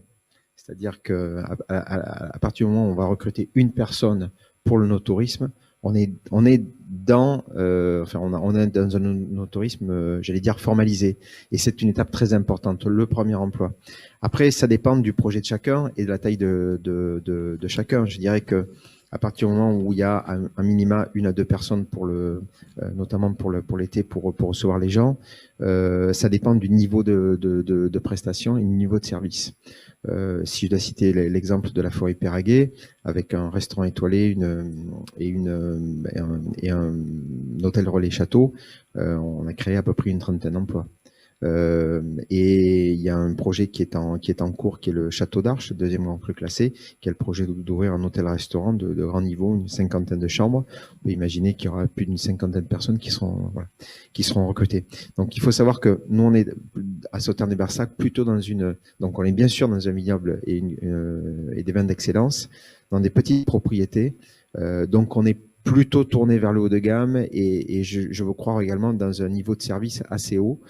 S6: C'est-à-dire que à partir du moment où on va recruter une personne pour le no-tourisme, on est dans un no-tourisme, j'allais dire formalisé. Et c'est une étape très importante, le premier emploi. Après, ça dépend du projet de chacun et de la taille de chacun. Je dirais que à partir du moment où il y a un minima 1 à 2 personnes notamment pour l'été, pour recevoir les gens, ça dépend du niveau de prestation et du niveau de service. Si je dois citer l'exemple de la Forêt Péraguet, avec un restaurant étoilé et un hôtel relais château, on a créé à peu près une 30aine d'emplois. Et il y a un projet qui est en cours, qui est le Château d'Arche, 2e grand cru classé, qui a le projet d'ouvrir un hôtel-restaurant de grand niveau, une 50aine de chambres. On peut imaginer qu'il y aura plus d'une 50aine de personnes qui seront recrutées. Donc il faut savoir que nous on est à Sauternes et Barsac plutôt donc on est bien sûr dans un vignoble et des vins d'excellence, dans des petites propriétés. Donc on est plutôt tourné vers le haut de gamme et je veux croire également dans un niveau de service assez haut.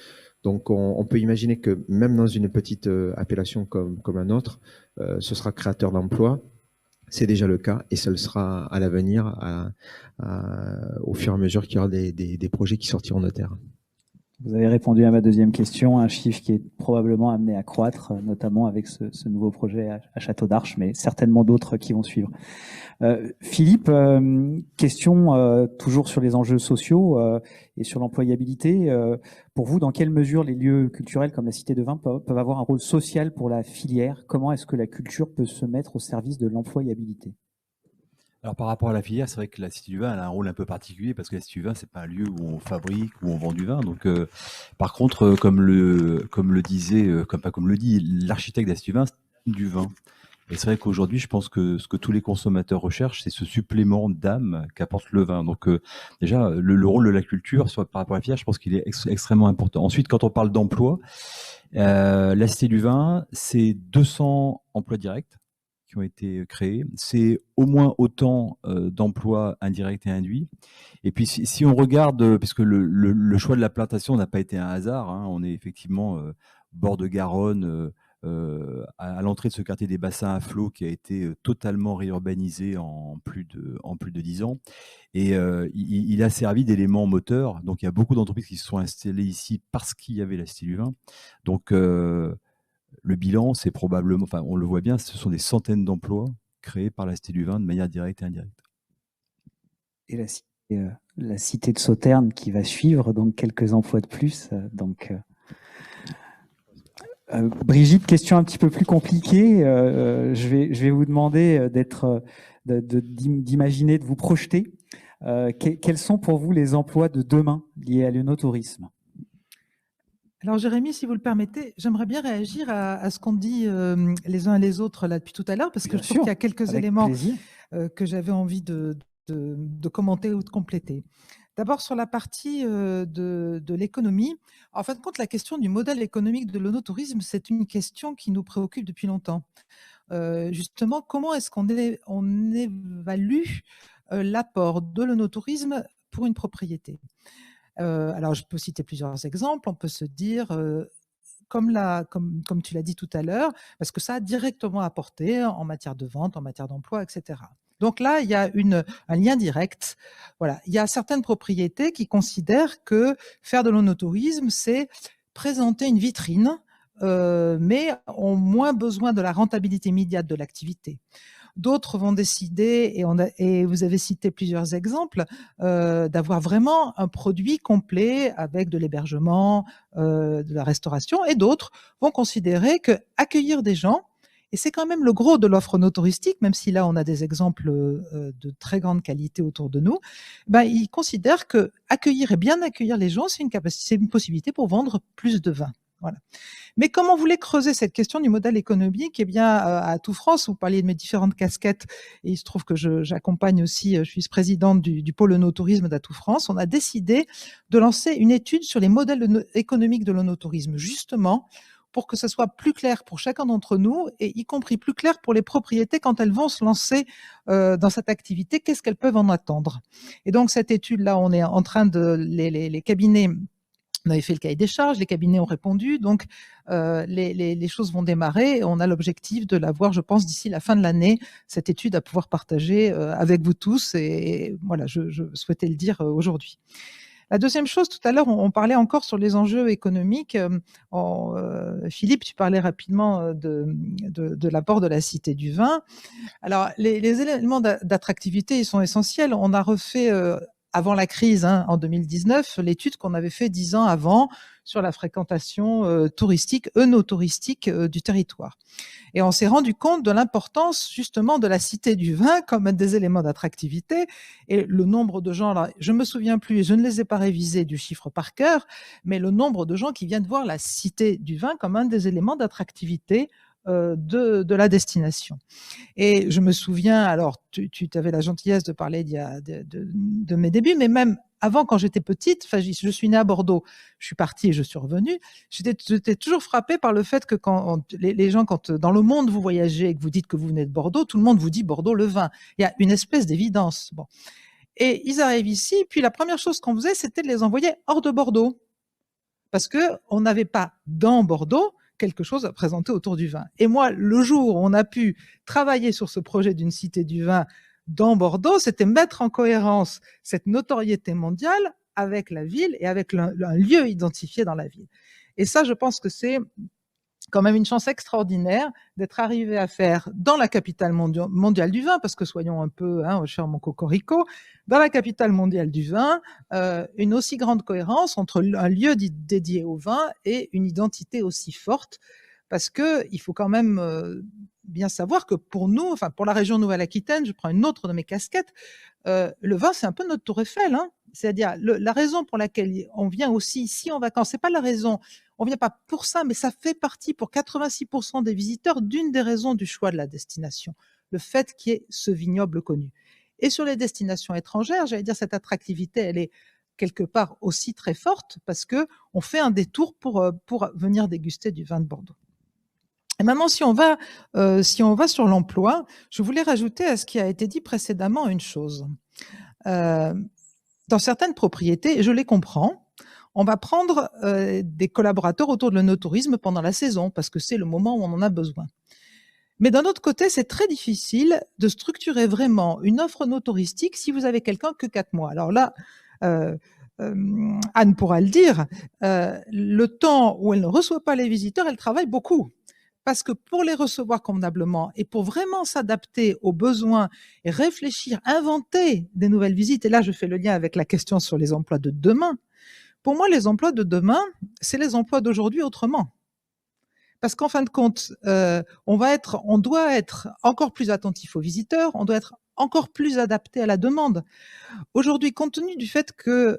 S6: Donc, on peut imaginer que même dans une petite appellation comme la nôtre, ce sera créateur d'emplois. C'est déjà le cas et ce le sera à l'avenir, au fur et à mesure qu'il y aura des projets qui sortiront de terre. Vous avez répondu à ma deuxième question, un chiffre qui est probablement amené à croître, notamment avec ce nouveau projet à Château d'Arche, mais certainement d'autres qui vont suivre. Philippe, question toujours sur les enjeux sociaux et sur l'employabilité. Pour vous, dans quelle mesure les lieux culturels comme la Cité de Vin peuvent avoir un rôle social pour la filière? Comment est-ce que la culture peut se mettre au service de l'employabilité?
S8: Alors par rapport à la filière, c'est vrai que la Cité du Vin elle a un rôle un peu particulier parce que la Cité du Vin, c'est pas un lieu où on fabrique, où on vend du vin. Donc, par contre, comme le dit l'architecte de la Cité du Vin, c'est du vin. Et c'est vrai qu'aujourd'hui, je pense que ce que tous les consommateurs recherchent, c'est ce supplément d'âme qu'apporte le vin. Donc déjà, le rôle de la culture par rapport à la filière, je pense qu'il est extrêmement important. Ensuite, quand on parle d'emploi, la Cité du Vin, c'est 200 emplois directs qui ont été créés. C'est au moins autant d'emplois indirects et induits. Et puis, si on regarde, puisque le choix de la plantation n'a pas été un hasard, hein, on est effectivement bord de Garonne, à l'entrée de ce quartier des bassins à flot qui a été totalement réurbanisé en plus de 10 ans. Et il a servi d'élément moteur. Donc, il y a beaucoup d'entreprises qui se sont installées ici parce qu'il y avait la Cité du Vin. Donc, le bilan, c'est probablement, enfin, on le voit bien, ce sont des centaines d'emplois créés par la Cité du Vin de manière directe et indirecte.
S6: Et la cité de Sauternes qui va suivre, donc quelques emplois de plus. Brigitte, question un petit peu plus compliquée. Je vais vous demander d'imaginer, de vous projeter. Quels sont pour vous les emplois de demain liés à l'œnotourisme?
S4: Alors Jérémy, si vous le permettez, j'aimerais bien réagir à ce qu'on dit les uns et les autres là depuis tout à l'heure, parce que je trouve qu'il y a quelques éléments que j'avais envie de commenter ou de compléter. D'abord sur la partie de l'économie. En fin de compte, la question du modèle économique de l'œnotourisme, c'est une question qui nous préoccupe depuis longtemps. Justement, comment est-ce qu'on évalue l'apport de l'œnotourisme pour une propriété? Alors, je peux citer plusieurs exemples. On peut se dire, comme tu l'as dit tout à l'heure, parce que ça a directement apporté en matière de vente, en matière d'emploi, etc. Donc là, il y a un lien direct. Voilà. Il y a certaines propriétés qui considèrent que faire de l'œnotourisme, c'est présenter une vitrine, mais ont moins besoin de la rentabilité immédiate de l'activité. D'autres vont décider, et vous avez cité plusieurs exemples, d'avoir vraiment un produit complet avec de l'hébergement, de la restauration, et d'autres vont considérer que accueillir des gens, et c'est quand même le gros de l'offre no-touristique, même si là on a des exemples de très grande qualité autour de nous, ils considèrent que accueillir et bien accueillir les gens, c'est une possibilité pour vendre plus de vin. Voilà. Mais comme on voulait creuser cette question du modèle économique, eh bien, à Atout France, vous parliez de mes différentes casquettes, et il se trouve que j'accompagne aussi, je suis vice-présidente du pôle œnotourisme d'Atout France, on a décidé de lancer une étude sur les modèles économiques de l'œnotourisme, justement, pour que ce soit plus clair pour chacun d'entre nous, et y compris plus clair pour les propriétés quand elles vont se lancer dans cette activité, qu'est-ce qu'elles peuvent en attendre. Et donc, cette étude-là, on est en train les cabinets. On avait fait le cahier des charges, les cabinets ont répondu, donc les choses vont démarrer. On a l'objectif de l'avoir, je pense, d'ici la fin de l'année, cette étude à pouvoir partager avec vous tous. Et voilà, je souhaitais le dire aujourd'hui. La deuxième chose, tout à l'heure, on parlait encore sur les enjeux économiques. Philippe, tu parlais rapidement de l'apport de la Cité du Vin. Alors, les éléments d'attractivité, ils sont essentiels. On a refait avant la crise, en 2019, l'étude qu'on avait fait 10 ans avant sur la fréquentation touristique, œnotouristique du territoire. Et on s'est rendu compte de l'importance justement de la Cité du Vin comme un des éléments d'attractivité. Et le nombre de gens, là, je me souviens plus, et je ne les ai pas révisés du chiffre par cœur, mais le nombre de gens qui viennent voir la Cité du Vin comme un des éléments d'attractivité de la destination. Et je me souviens, alors tu avais la gentillesse de parler de mes débuts, mais même avant, quand j'étais petite, je suis née à Bordeaux, je suis partie et je suis revenue, j'étais toujours frappée par le fait que quand les gens, quand dans le monde vous voyagez et que vous dites que vous venez de Bordeaux, tout le monde vous dit Bordeaux le vin. Il y a une espèce d'évidence. Bon. Et ils arrivent ici, puis la première chose qu'on faisait, c'était de les envoyer hors de Bordeaux. Parce qu'on n'avait pas dans Bordeaux quelque chose à présenter autour du vin. Et moi, le jour où on a pu travailler sur ce projet d'une Cité du Vin dans Bordeaux, c'était mettre en cohérence cette notoriété mondiale avec la ville et avec un lieu identifié dans la ville. Et ça, je pense que c'est quand même une chance extraordinaire d'être arrivé à faire dans la capitale mondiale du vin, parce que soyons un peu, cher mon cocorico, dans la capitale mondiale du vin, une aussi grande cohérence entre un lieu dédié au vin et une identité aussi forte, parce que il faut quand même bien savoir que pour nous, enfin pour la région Nouvelle-Aquitaine, je prends une autre de mes casquettes, le vin c'est un peu notre tour Eiffel, hein. C'est-à-dire la raison pour laquelle on vient aussi ici en vacances, c'est pas la raison, on vient pas pour ça, mais ça fait partie pour 86% des visiteurs d'une des raisons du choix de la destination, le fait qu'il y ait ce vignoble connu. Et sur les destinations étrangères, j'allais dire cette attractivité, elle est quelque part aussi très forte parce que on fait un détour pour venir déguster du vin de Bordeaux. Et maintenant, si on va sur l'emploi, je voulais rajouter à ce qui a été dit précédemment une chose. Dans certaines propriétés, et je les comprends, on va prendre des collaborateurs autour de l'œnotourisme pendant la saison parce que c'est le moment où on en a besoin. Mais d'un autre côté, c'est très difficile de structurer vraiment une offre œnotouristique si vous avez quelqu'un que 4 mois. Alors là, Anne pourra le dire, le temps où elle ne reçoit pas les visiteurs, elle travaille beaucoup. Parce que pour les recevoir convenablement et pour vraiment s'adapter aux besoins et réfléchir, inventer des nouvelles visites, et là je fais le lien avec la question sur les emplois de demain, pour moi les emplois de demain, c'est les emplois d'aujourd'hui autrement. Parce qu'en fin de compte, on doit être encore plus attentif aux visiteurs, on doit être encore plus adapté à la demande. Aujourd'hui, compte tenu du fait que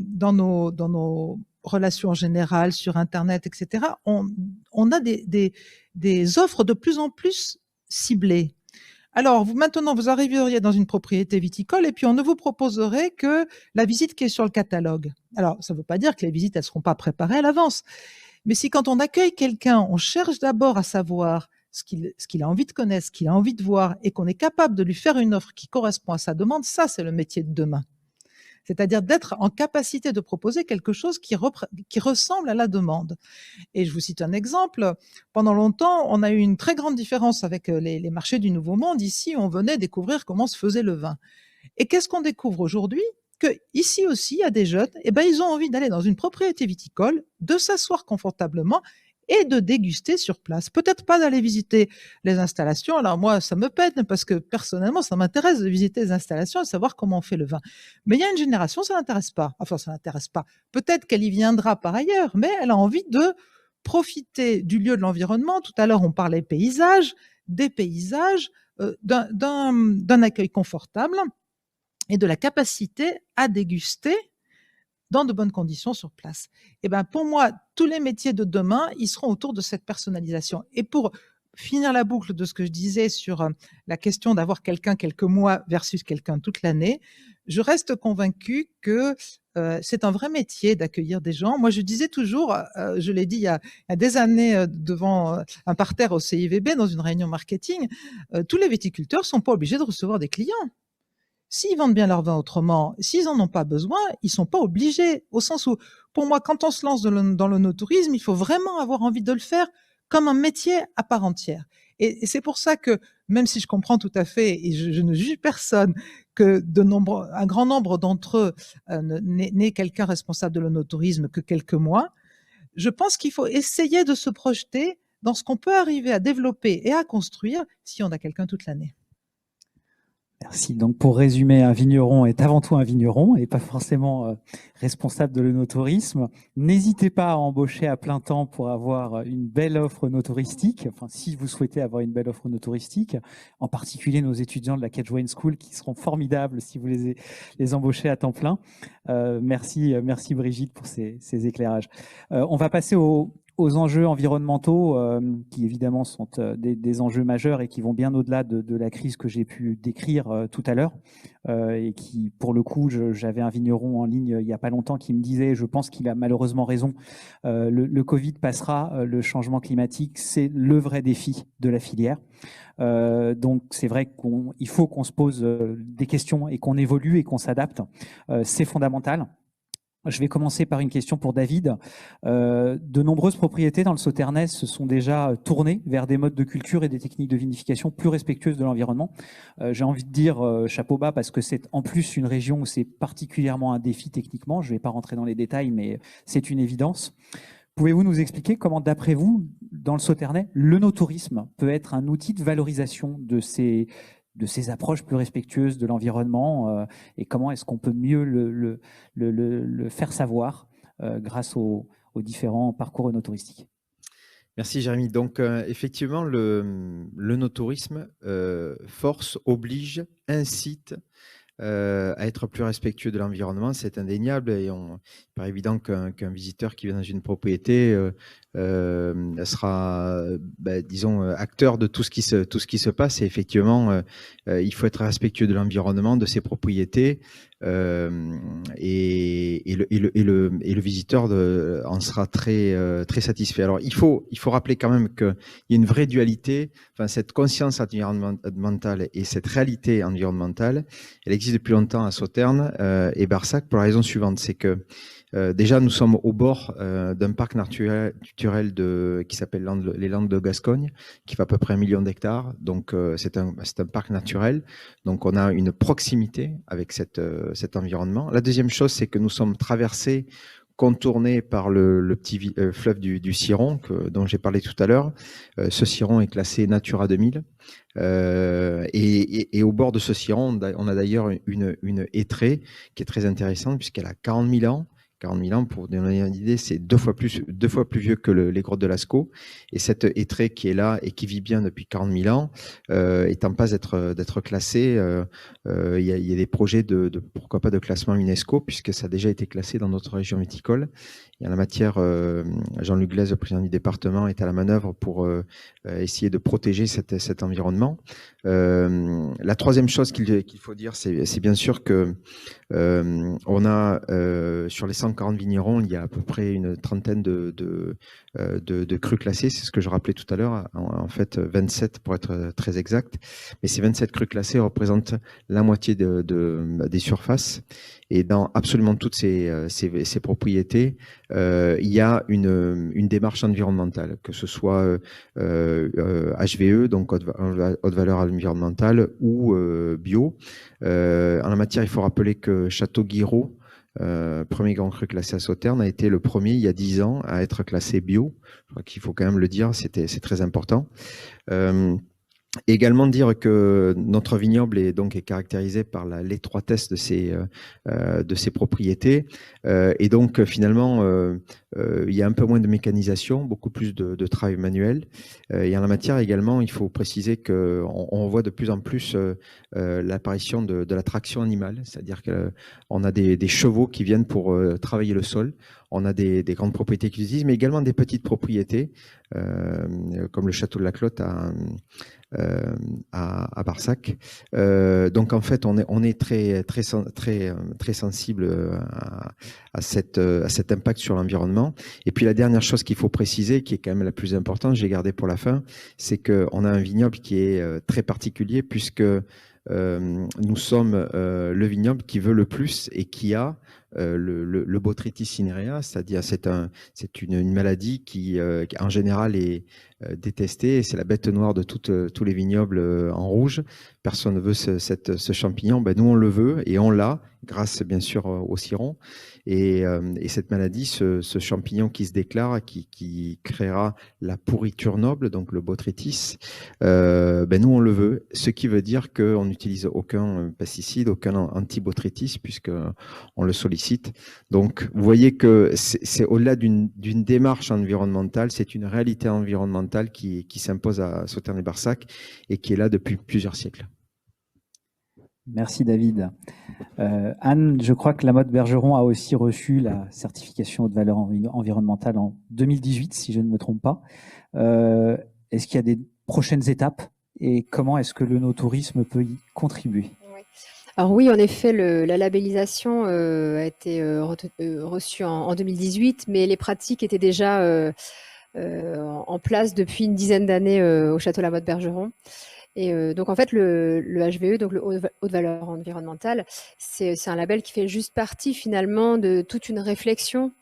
S4: dans nos relations générales sur Internet, etc., on a des offres de plus en plus ciblées. Alors, maintenant, vous arriveriez dans une propriété viticole et puis on ne vous proposerait que la visite qui est sur le catalogue. Alors, ça ne veut pas dire que les visites, elles ne seront pas préparées à l'avance. Mais si quand on accueille quelqu'un, on cherche d'abord à savoir ce qu'il a envie de connaître, ce qu'il a envie de voir, et qu'on est capable de lui faire une offre qui correspond à sa demande, ça, c'est le métier de demain. C'est-à-dire d'être en capacité de proposer quelque chose qui ressemble à la demande. Et je vous cite un exemple. Pendant longtemps, on a eu une très grande différence avec les marchés du Nouveau Monde. Ici, on venait découvrir comment se faisait le vin. Et qu'est-ce qu'on découvre aujourd'hui? Que ici aussi, il y a des jeunes, ils ont envie d'aller dans une propriété viticole, de s'asseoir confortablement et de déguster sur place. Peut-être pas d'aller visiter les installations. Alors moi, ça me peine parce que personnellement, ça m'intéresse de visiter les installations et de savoir comment on fait le vin. Mais il y a une génération, ça l'intéresse pas. Enfin, ça l'intéresse pas. Peut-être qu'elle y viendra par ailleurs, mais elle a envie de profiter du lieu, de l'environnement. Tout à l'heure, on parlait des paysages, d'un accueil confortable et de la capacité à déguster dans de bonnes conditions sur place. Et pour moi, tous les métiers de demain, ils seront autour de cette personnalisation. Et pour finir la boucle de ce que je disais sur la question d'avoir quelqu'un quelques mois versus quelqu'un toute l'année, je reste convaincue que c'est un vrai métier d'accueillir des gens. Moi, je disais toujours, je l'ai dit il y a des années devant un parterre au CIVB dans une réunion marketing, tous les viticulteurs sont pas obligés de recevoir des clients. S'ils vendent bien leur vin autrement, s'ils en ont pas besoin, ils sont pas obligés. Au sens où, pour moi, quand on se lance dans l'œnotourisme, il faut vraiment avoir envie de le faire comme un métier à part entière. Et c'est pour ça que, même si je comprends tout à fait, et je ne juge personne, que un grand nombre d'entre eux n'est quelqu'un responsable de l'œnotourisme que quelques mois, je pense qu'il faut essayer de se projeter dans ce qu'on peut arriver à développer et à construire si on a quelqu'un toute l'année.
S6: Merci. Donc, pour résumer, un vigneron est avant tout un vigneron et pas forcément responsable de l'œnotourisme. N'hésitez pas à embaucher à plein temps pour avoir une belle offre œnotouristique. Enfin, si vous souhaitez avoir une belle offre œnotouristique, en particulier nos étudiants de la Catch Wine School qui seront formidables si vous les embauchez à temps plein. Merci Brigitte pour ces éclairages. On va passer aux enjeux environnementaux qui évidemment sont des enjeux majeurs et qui vont bien au-delà de la crise que j'ai pu décrire tout à l'heure et qui, pour le coup, j'avais un vigneron en ligne il n'y a pas longtemps qui me disait, je pense qu'il a malheureusement raison, le Covid passera, le changement climatique, c'est le vrai défi de la filière. Donc c'est vrai qu'il faut qu'on se pose des questions et qu'on évolue et qu'on s'adapte. C'est fondamental. Je vais commencer par une question pour David. De nombreuses propriétés dans le Sauternais se sont déjà tournées vers des modes de culture et des techniques de vinification plus respectueuses de l'environnement. J'ai envie de dire chapeau bas parce que c'est en plus une région où c'est particulièrement un défi techniquement. Je ne vais pas rentrer dans les détails, mais c'est une évidence. Pouvez-vous nous expliquer comment, d'après vous, dans le Sauternais, l'œnotourisme peut être un outil de valorisation de ces approches plus respectueuses de l'environnement et comment est-ce qu'on peut mieux le faire savoir grâce aux différents parcours œnotouristiques?
S5: Merci Jérémy. Donc effectivement, l'œnotourisme force, oblige, incite à être plus respectueux de l'environnement, c'est indéniable et il paraît évident qu'un visiteur qui vient dans une propriété sera, disons, acteur de tout ce qui se passe. Et effectivement, il faut être respectueux de l'environnement, de ses propriétés, et le visiteur en sera très satisfait. Alors il faut rappeler quand même qu'il y a une vraie dualité, enfin cette conscience environnementale et cette réalité environnementale, elle existe depuis longtemps à Sauternes et Barsac pour la raison suivante, c'est que déjà nous sommes au bord d'un parc naturel qui s'appelle les Landes de Gascogne, qui fait à peu près 1 million d'hectares. Donc c'est un parc naturel. Donc on a une proximité avec cet environnement. La deuxième chose, c'est que nous sommes traversés, contournés par le petit fleuve du Ciron dont j'ai parlé tout à l'heure. Ce Ciron est classé Natura 2000. Et au bord de ce Ciron, on a d'ailleurs une hêtraie qui est très intéressante puisqu'elle a 40 000 ans. 40 000 ans, pour donner une idée, c'est deux fois plus vieux que les grottes de Lascaux. Et cette hêtraie qui est là et qui vit bien depuis 40 000 ans est en passe d'être classée. Il y a des projets pourquoi pas de classement UNESCO, puisque ça a déjà été classé dans notre région viticole. Et en la matière, Jean-Luc Glaise, le président du département, est à la manœuvre pour essayer de protéger cet environnement. La troisième chose qu'il faut dire, c'est bien sûr que on a sur les 140 vignerons, il y a à peu près une trentaine de crus classés. C'est ce que je rappelais tout à l'heure. En fait, 27 pour être très exact. Mais ces 27 crus classés représentent la moitié des surfaces. Et dans absolument toutes ces propriétés, il y a une démarche environnementale, que ce soit HVE, donc haute valeur environnementale, ou bio. En la matière, il faut rappeler que Château Guiraud, premier grand cru classé à Sauternes, a été le premier il y a 10 ans à être classé bio. Je crois qu'il faut quand même le dire, c'est très important. Également dire que notre vignoble est caractérisé par l'étroitesse de ses propriétés et donc finalement il y a un peu moins de mécanisation, beaucoup plus de travail manuel. Et en la matière également, il faut préciser qu'on voit de plus en plus l'apparition de la traction animale, c'est-à-dire qu'on a des chevaux qui viennent pour travailler le sol. On a des grandes propriétés qui l'utilisent, mais également des petites propriétés, comme le château de la Clotte à Barsac. Donc en fait, on est très sensible à cet impact sur l'environnement. Et puis la dernière chose qu'il faut préciser, qui est quand même la plus importante, j'ai gardé pour la fin, c'est qu'on a un vignoble qui est très particulier puisque nous sommes le vignoble qui veut le plus et qui a le botrytis cinerea, c'est-à-dire c'est une maladie qui en général est détestée, et c'est la bête noire de tous les vignobles en rouge. Personne ne veut ce champignon, nous on le veut et on l'a grâce bien sûr au ciron. Et cette maladie, ce champignon qui se déclare, qui créera la pourriture noble, donc le botrytis, nous on le veut, ce qui veut dire qu'on n'utilise aucun pesticide, aucun antibotrytis puisque on le sollicite. Donc vous voyez que c'est au-delà d'une démarche environnementale, c'est une réalité environnementale qui s'impose à Sauternes et Barsac et qui est là depuis plusieurs siècles.
S6: Merci David. Anne, je crois que la Motte Bergeron a aussi reçu la certification haute valeur environnementale en 2018, si je ne me trompe pas. Est-ce qu'il y a des prochaines étapes et comment est-ce que l'œnotourisme peut y contribuer?
S7: Alors oui, en effet, la labellisation a été reçue en 2018, mais les pratiques étaient déjà en place depuis une dizaine d'années au Château La Motte Bergeron. Et donc en fait, le HVE, donc le haute valeur environnementale, c'est un label qui fait juste partie finalement de toute une réflexion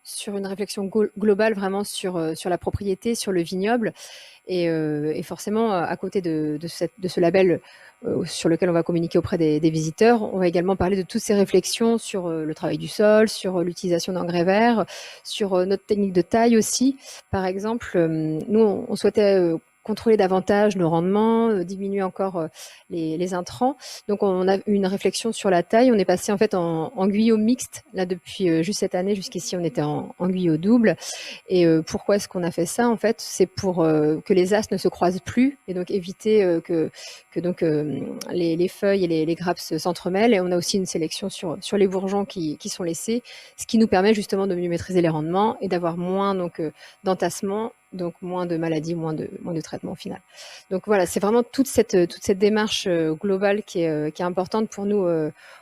S7: globale vraiment sur la propriété, sur le vignoble. Et forcément, à côté de ce label sur lequel on va communiquer auprès des visiteurs, on va également parler de toutes ces réflexions sur le travail du sol, sur l'utilisation d'engrais verts, sur notre technique de taille aussi. Par exemple, nous, on souhaitait contrôler davantage nos rendements, diminuer encore les intrants. Donc, on a eu une réflexion sur la taille. On est passé en fait en guyot mixte. Là, depuis juste cette année, jusqu'ici, on était en guyot double. Et pourquoi est-ce qu'on a fait ça? En fait, c'est pour que les as ne se croisent plus et donc éviter que donc les feuilles et les grappes s'entremêlent. Et on a aussi une sélection sur les bourgeons qui sont laissés, ce qui nous permet justement de mieux maîtriser les rendements et d'avoir moins donc d'entassement, donc moins de maladies, moins de traitements au final. Donc voilà, c'est vraiment toute cette démarche globale qui est importante pour nous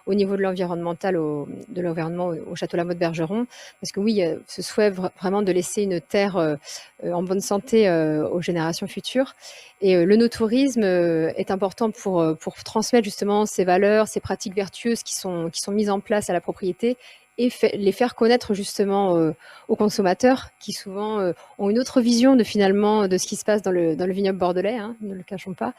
S7: au niveau de l'environnemental, de l'environnement au Château La Motte-Bergeron, parce que oui, il y a ce souhait vraiment de laisser une terre en bonne santé aux générations futures. Et le no-tourisme est important pour transmettre justement ces valeurs, ces pratiques vertueuses qui sont mises en place à la propriété et les faire connaître justement aux consommateurs qui souvent ont une autre vision de finalement de ce qui se passe dans le vignoble bordelais, hein, ne le cachons pas.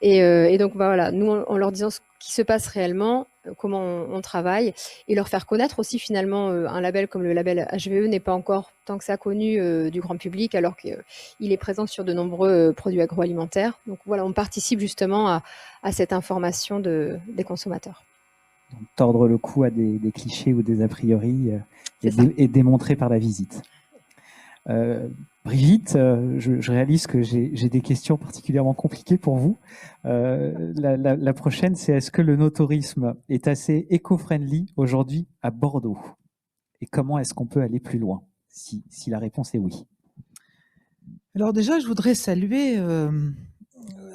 S7: Et donc voilà, nous en leur disant ce qui se passe réellement, comment on travaille, et leur faire connaître aussi finalement un label comme le label HVE n'est pas encore tant que ça connu du grand public, alors qu'il est présent sur de nombreux produits agroalimentaires. Donc voilà, on participe justement à cette information des consommateurs.
S6: Donc, tordre le cou à des clichés ou des a priori et démontrer par la visite. Brigitte, je réalise que j'ai des questions particulièrement compliquées pour vous. La prochaine, c'est est-ce que le no-tourisme est assez éco-friendly aujourd'hui à Bordeaux? Et comment est-ce qu'on peut aller plus loin, si la réponse est oui?
S4: Alors déjà, je voudrais saluer,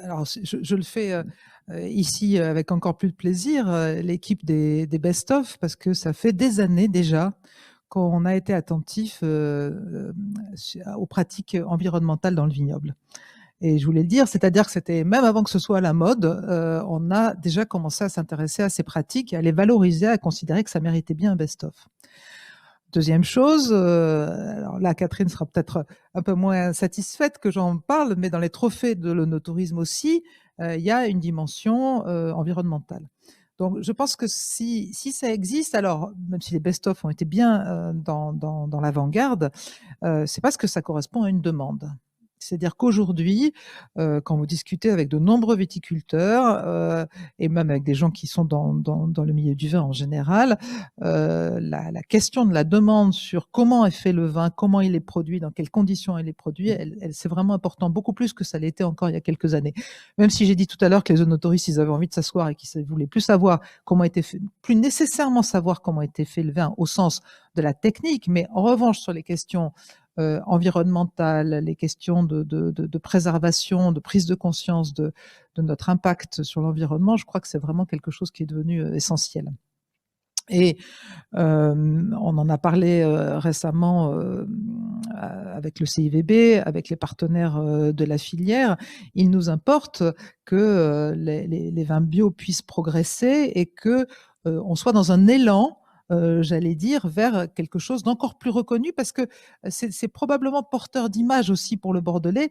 S4: alors je le fais ici avec encore plus de plaisir, l'équipe des Best-of, parce que ça fait des années déjà qu'on a été attentif aux pratiques environnementales dans le vignoble. Et je voulais le dire, c'est-à-dire que c'était même avant que ce soit à la mode, on a déjà commencé à s'intéresser à ces pratiques, à les valoriser, à considérer que ça méritait bien un best-of. Deuxième chose, alors là, Catherine sera peut-être un peu moins satisfaite que j'en parle, mais dans les trophées de l'onotourisme aussi, il y a une dimension environnementale. Donc, je pense que si ça existe, alors, même si les best-of ont été bien dans l'avant-garde, c'est parce que ça correspond à une demande. C'est-à-dire qu'aujourd'hui, quand vous discutez avec de nombreux viticulteurs et même avec des gens qui sont dans le milieu du vin en général, la question de la demande sur comment est fait le vin, comment il est produit, dans quelles conditions il est produit, c'est vraiment important, beaucoup plus que ça l'était encore il y a quelques années. Même si j'ai dit tout à l'heure que les onotouristes, ils avaient envie de s'asseoir et qu'ils voulaient plus savoir comment était fait, plus nécessairement savoir comment était fait le vin au sens de la technique, mais en revanche sur les questions environnementales, les questions de préservation, de prise de conscience de notre impact sur l'environnement, je crois que c'est vraiment quelque chose qui est devenu essentiel. Et on en a parlé récemment avec le CIVB, avec les partenaires de la filière. Il nous importe que les vins bio puissent progresser et que on soit dans un élan, j'allais dire, vers quelque chose d'encore plus reconnu, parce que c'est probablement porteur d'image aussi pour le Bordelais.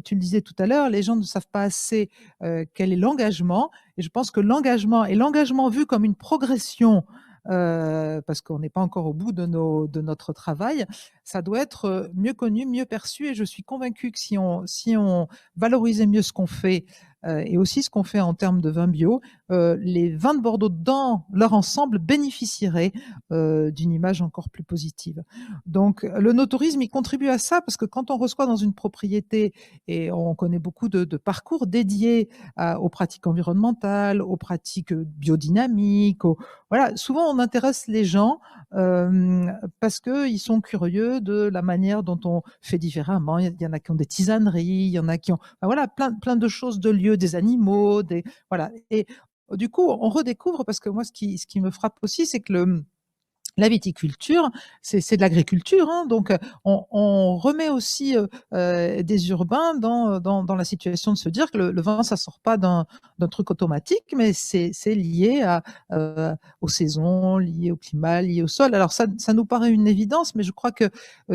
S4: Tu le disais tout à l'heure, les gens ne savent pas assez quel est l'engagement, et je pense que l'engagement vu comme une progression, parce qu'on n'est pas encore au bout de notre travail, ça doit être mieux connu, mieux perçu, et je suis convaincue que si on valorisait mieux ce qu'on fait, et aussi ce qu'on fait en termes de vin bio, les vins de Bordeaux dans leur ensemble bénéficieraient d'une image encore plus positive. Donc le no-tourisme, il contribue à ça, parce que quand on reçoit dans une propriété, et on connaît beaucoup de parcours dédiés aux pratiques environnementales, aux pratiques biodynamiques, voilà, souvent on intéresse les gens parce qu'ils sont curieux de la manière dont on fait différemment. Il y en a qui ont des tisaneries, il y en a qui ont voilà, plein de choses, de lieux, des animaux, voilà. Et du coup, on redécouvre, parce que moi, ce qui me frappe aussi, c'est que La viticulture, c'est de l'agriculture, hein, donc on remet aussi des urbains dans la situation de se dire que le vin, ça sort pas d'un truc automatique, mais c'est lié aux saisons, lié au climat, lié au sol. Alors ça nous paraît une évidence, mais je crois que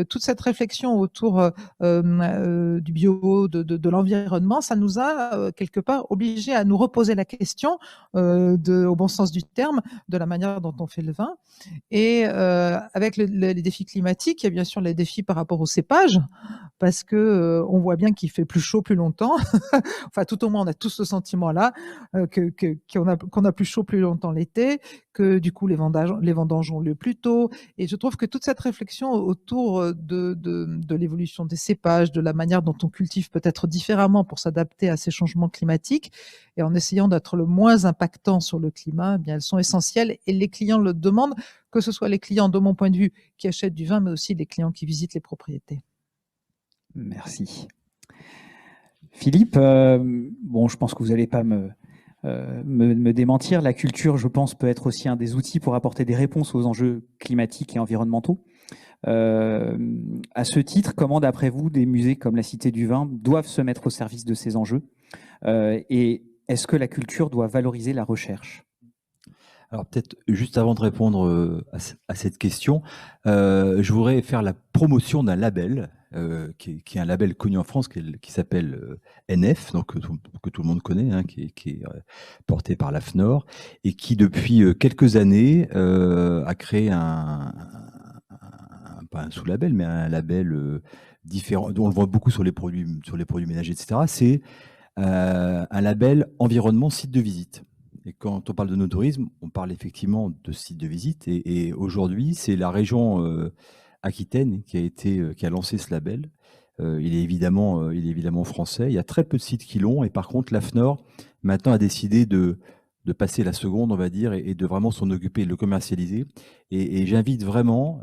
S4: toute cette réflexion autour du bio, de l'environnement, ça nous a quelque part obligés à nous reposer la question, au bon sens du terme, de la manière dont on fait le vin. Et avec les défis climatiques, il y a bien sûr les défis par rapport au cépage, parce que on voit bien qu'il fait plus chaud plus longtemps. Enfin, tout au moins, on a tous ce sentiment-là, qu'on a plus chaud plus longtemps l'été, que du coup les vendanges ont lieu plus tôt. Et je trouve que toute cette réflexion autour de l'évolution des cépages, de la manière dont on cultive peut-être différemment pour s'adapter à ces changements climatiques, et en essayant d'être le moins impactant sur le climat, eh bien, elles sont essentielles et les clients le demandent, que ce soit les clients, de mon point de vue, qui achètent du vin, mais aussi les clients qui visitent les propriétés.
S6: Merci. Philippe, bon, je pense que vous n'allez pas me démentir. La culture, je pense, peut être aussi un des outils pour apporter des réponses aux enjeux climatiques et environnementaux. À ce titre, comment, d'après vous, des musées comme la Cité du Vin doivent se mettre au service de ces enjeux? Et est-ce que la culture doit valoriser la recherche?
S8: Alors peut-être juste avant de répondre à cette question, je voudrais faire la promotion d'un label qui est un label connu en France qui s'appelle NF, donc que tout le monde connaît, hein, qui est porté par l'AFNOR et qui depuis quelques années a créé pas un sous-label, mais un label différent, dont on le voit beaucoup sur les produits ménagers, etc. C'est un label environnement site de visite. Et quand on parle de no-tourisme, on parle effectivement de site de visite. Et aujourd'hui, c'est la région Aquitaine qui a lancé ce label. Il est évidemment français. Il y a très peu de sites qui l'ont. Et par contre, l'AFNOR maintenant a décidé de passer la seconde, on va dire, et de vraiment s'en occuper et de le commercialiser. Et j'invite vraiment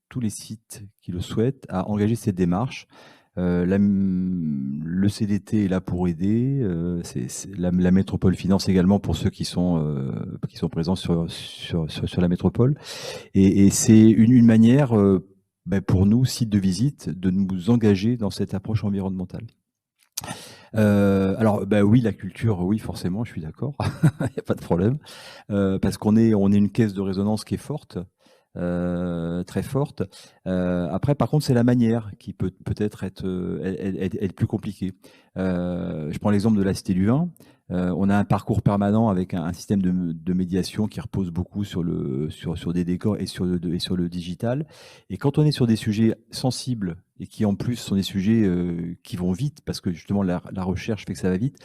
S8: tous les sites qui le souhaitent à engager cette démarche. Le CDT est là pour aider, la métropole finance également pour ceux qui sont présents sur la métropole. Et c'est une manière pour nous, sites de visite, de nous engager dans cette approche environnementale. Alors, oui, la culture, oui, forcément, je suis d'accord, il n'y a pas de problème, parce qu'on est une caisse de résonance qui est forte. Très forte. Après, par contre, c'est la manière qui peut-être être plus compliquée. Je prends l'exemple de la Cité du Vin. On a un parcours permanent avec un système de médiation qui repose beaucoup sur des décors et sur le digital. Et quand on est sur des sujets sensibles et qui en plus sont des sujets qui vont vite, parce que justement la recherche fait que ça va vite,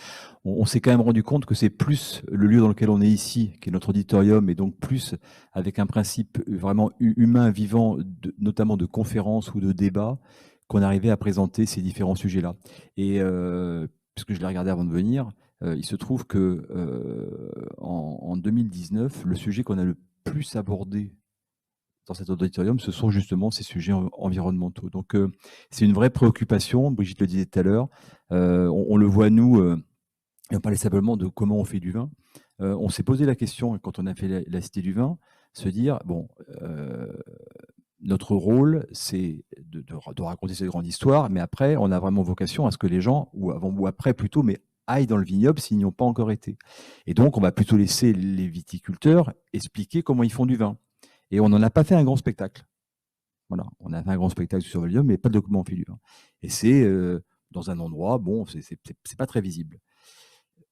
S8: on s'est quand même rendu compte que c'est plus le lieu dans lequel on est ici, qui est notre auditorium, et donc plus avec un principe vraiment humain, vivant, notamment de conférences ou de débats, qu'on arrivait à présenter ces différents sujets-là. Et puisque je l'ai regardé avant de venir, il se trouve que en 2019, le sujet qu'on a le plus abordé dans cet auditorium, ce sont justement ces sujets environnementaux. Donc, c'est une vraie préoccupation. Brigitte le disait tout à l'heure. On le voit, nous, et on parlait simplement de comment on fait du vin. On s'est posé la question, quand on a fait la Cité du Vin, se dire, bon, notre rôle, c'est de raconter cette grande histoire, mais après, on a vraiment vocation à ce que les gens, ou avant ou après plutôt, mais aillent dans le vignoble s'ils n'y ont pas encore été. Et donc, on va plutôt laisser les viticulteurs expliquer comment ils font du vin. Et on n'en a pas fait un grand spectacle. Voilà, on a fait un grand spectacle sur le vignoble, mais pas de comment on fait du vin. Et c'est dans un endroit, bon, c'est pas très visible.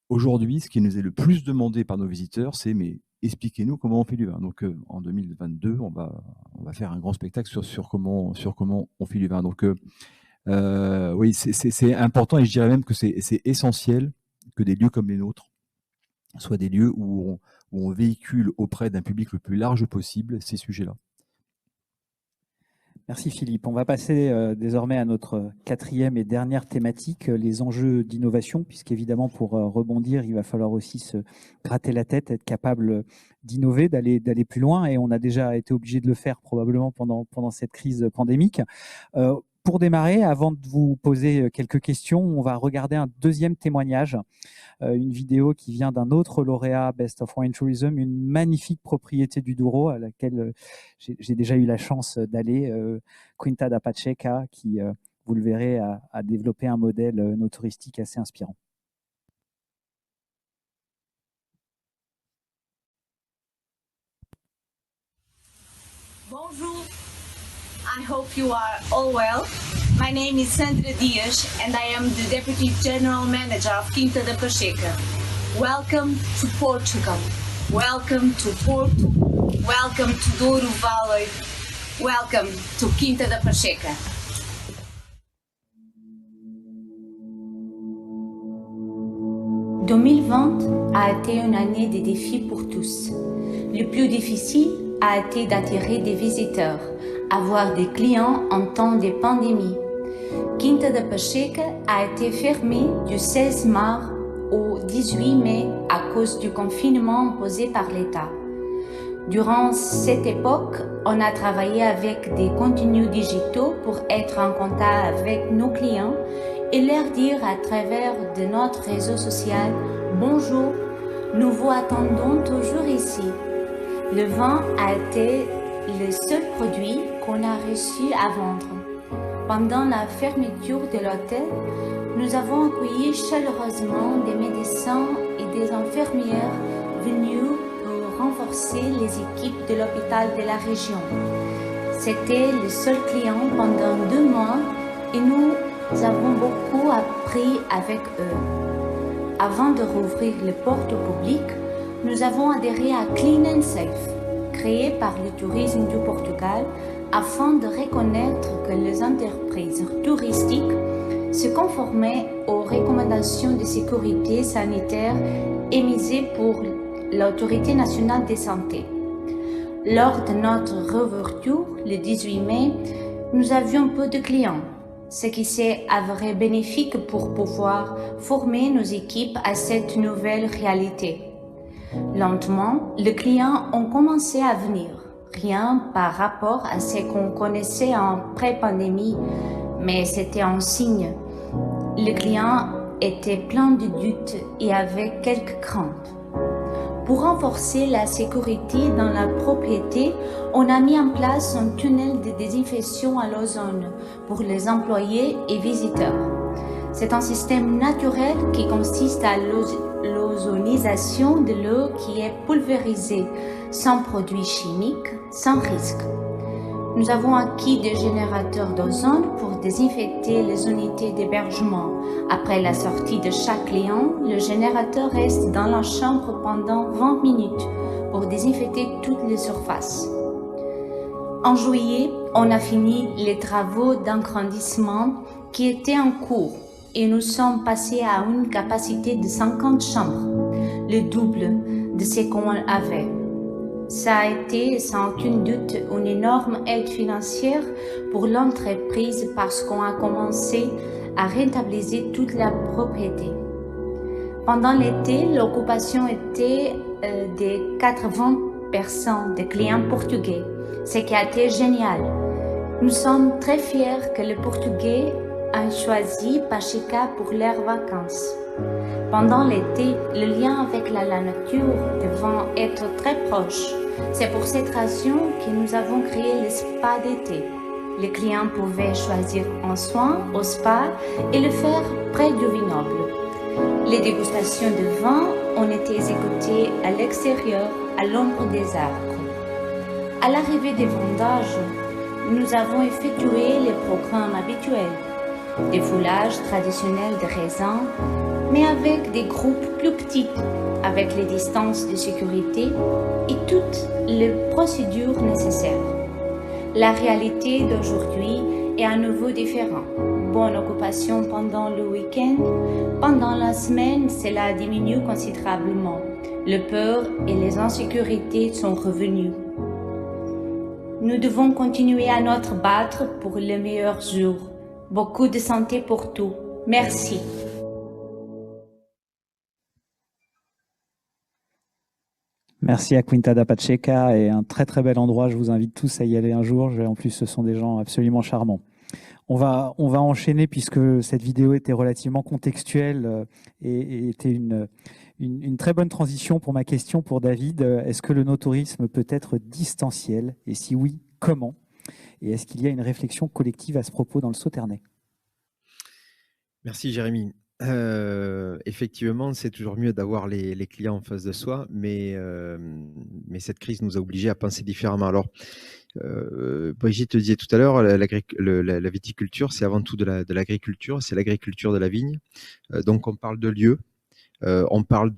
S8: Aujourd'hui, ce qui nous est le plus demandé par nos visiteurs, c'est mais expliquez-nous comment on fait du vin. Donc, en 2022, on va faire un grand spectacle sur comment on fait du vin. Donc, oui, c'est important, et je dirais même que c'est essentiel que des lieux comme les nôtres soient des lieux où on véhicule auprès d'un public le plus large possible ces sujets-là.
S6: Merci Philippe. On va passer désormais à notre quatrième et dernière thématique, les enjeux d'innovation, puisqu'évidemment pour rebondir, il va falloir aussi se gratter la tête, être capable d'innover, d'aller plus loin, et on a déjà été obligé de le faire probablement pendant cette crise pandémique. pour démarrer, avant de vous poser quelques questions, on va regarder un deuxième témoignage, une vidéo qui vient d'un autre lauréat Best of Wine Tourism, une magnifique propriété du Douro à laquelle j'ai déjà eu la chance d'aller, Quinta da Pacheca, qui, vous le verrez, a développé un modèle no touristique assez inspirant.
S9: Bonjour, I hope you are all well. My name is Sandra Dias and I am the Deputy General Manager of Quinta da Pacheca. Welcome to Portugal. Welcome to Porto. Welcome to Douro Valley. Welcome to Quinta da Pacheca. « 2020 a été une année de défis pour tous. Le plus difficile a été d'attirer des visiteurs, avoir des clients en temps de pandémie. Quinta da Pacheca a été fermée du 16 mars au 18 mai à cause du confinement imposé par l'État. Durant cette époque, on a travaillé avec des contenus digitaux pour être en contact avec nos clients et leur dire à travers de notre réseau social « Bonjour, nous vous attendons toujours ici ». Le vin a été le seul produit qu'on a réussi à vendre. Pendant la fermeture de l'hôtel, nous avons accueilli chaleureusement des médecins et des infirmières venus pour renforcer les équipes de l'hôpital de la région. C'était le seul client pendant 2 mois et nous avons beaucoup appris avec eux. Avant de rouvrir les portes au public, nous avons adhéré à Clean and Safe, créé par le tourisme du Portugal, afin de reconnaître que les entreprises touristiques se conformaient aux recommandations de sécurité sanitaire émises pour l'Autorité nationale de santé. Lors de notre réouverture, le 18 mai, nous avions peu de clients, ce qui s'est avéré bénéfique pour pouvoir former nos équipes à cette nouvelle réalité. Lentement, les clients ont commencé à venir, rien par rapport à ce qu'on connaissait en pré-pandémie, mais c'était un signe. Les clients étaient pleins de doutes et avaient quelques craintes. Pour renforcer la sécurité dans la propriété, on a mis en place un tunnel de désinfection à l'ozone pour les employés et visiteurs. C'est un système naturel qui consiste à l'ozonisation de l'eau qui est pulvérisée, sans produits chimiques, sans risque. Nous avons acquis des générateurs d'ozone pour désinfecter les unités d'hébergement. Après la sortie de chaque client, le générateur reste dans la chambre pendant 20 minutes pour désinfecter toutes les surfaces. En juillet, on a fini les travaux d'agrandissement qui étaient en cours et nous sommes passés à une capacité de 50 chambres, le double de ce qu'on avait. Ça a été sans aucun doute une énorme aide financière pour l'entreprise parce qu'on a commencé à rentabiliser toute la propriété. Pendant l'été, l'occupation était de 80% de clients portugais, ce qui a été génial. Nous sommes très fiers que les Portugais aient choisi Pacheca pour leurs vacances. Pendant l'été, le lien avec la nature devant être très proche. C'est pour cette raison que nous avons créé le spa d'été. Les clients pouvaient choisir un soin au spa et le faire près du vignoble. Les dégustations de vin ont été exécutées à l'extérieur, à l'ombre des arbres. À l'arrivée des vendages, nous avons effectué les programmes habituels, des foulages traditionnels de raisins, mais avec des groupes plus petits, avec les distances de sécurité et toutes les procédures nécessaires. La réalité d'aujourd'hui est à nouveau différente. Bonne occupation pendant le week-end. Pendant la semaine, cela diminue considérablement. Les peurs et les insécurités sont revenues. Nous devons continuer à nous battre pour les meilleurs jours. Beaucoup de santé pour tout. Merci.
S6: Merci à Quinta da Pacheca et un très très bel endroit. Je vous invite tous à y aller un jour. En plus, ce sont des gens absolument charmants. On va enchaîner puisque cette vidéo était relativement contextuelle et était une très bonne transition pour ma question pour David. Est-ce que le no-tourisme peut être distanciel? Et si oui, comment? Et est-ce qu'il y a une réflexion collective à ce propos dans le Sauternais?
S5: Merci Jérémy. Effectivement, c'est toujours mieux d'avoir les clients en face de soi, mais cette crise nous a obligés à penser différemment. Alors, Brigitte le disait tout à l'heure, la viticulture, c'est avant tout de l'agriculture, c'est l'agriculture de la vigne. Donc, on parle de lieux, on parle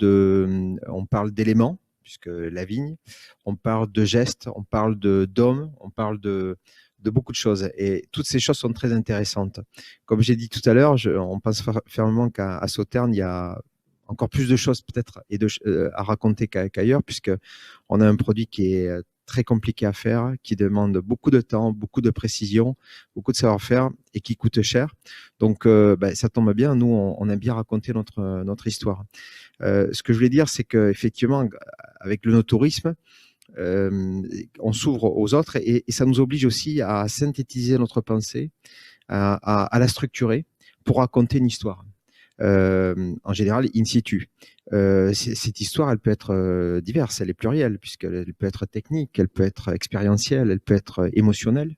S5: d'éléments, puisque la vigne, on parle de gestes, on parle d'hommes, on parle de beaucoup de choses. Et toutes ces choses sont très intéressantes. Comme j'ai dit tout à l'heure, on pense fermement qu'à Sauternes, il y a encore plus de choses peut-être à raconter qu'ailleurs, puisqu'on a un produit qui est très compliqué à faire, qui demande beaucoup de temps, beaucoup de précision, beaucoup de savoir-faire et qui coûte cher. Donc, ça tombe bien. Nous, on aime bien raconter notre histoire. Ce que je voulais dire, c'est qu'effectivement, avec le no-tourisme, on s'ouvre aux autres et ça nous oblige aussi à synthétiser notre pensée, à la structurer pour raconter une histoire. En général, in situ. Cette histoire, elle peut être diverse, elle est plurielle, puisqu'elle peut être technique, elle peut être expérientielle, elle peut être émotionnelle,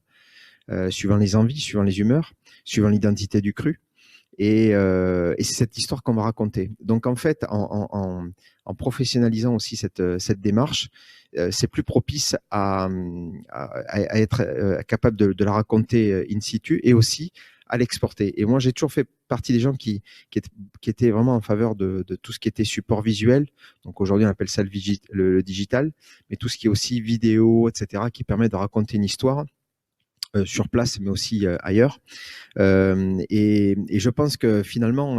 S5: suivant les envies, suivant les humeurs, suivant l'identité du cru. Et c'est cette histoire qu'on va raconter. Donc en fait, en professionnalisant aussi cette démarche, c'est plus propice à être capable de la raconter in situ et aussi à l'exporter. Et moi, j'ai toujours fait partie des gens qui étaient vraiment en faveur de tout ce qui était support visuel. Donc aujourd'hui, on appelle ça le digital, mais tout ce qui est aussi vidéo, etc., qui permet de raconter une histoire sur place, mais aussi ailleurs. Et je pense que finalement,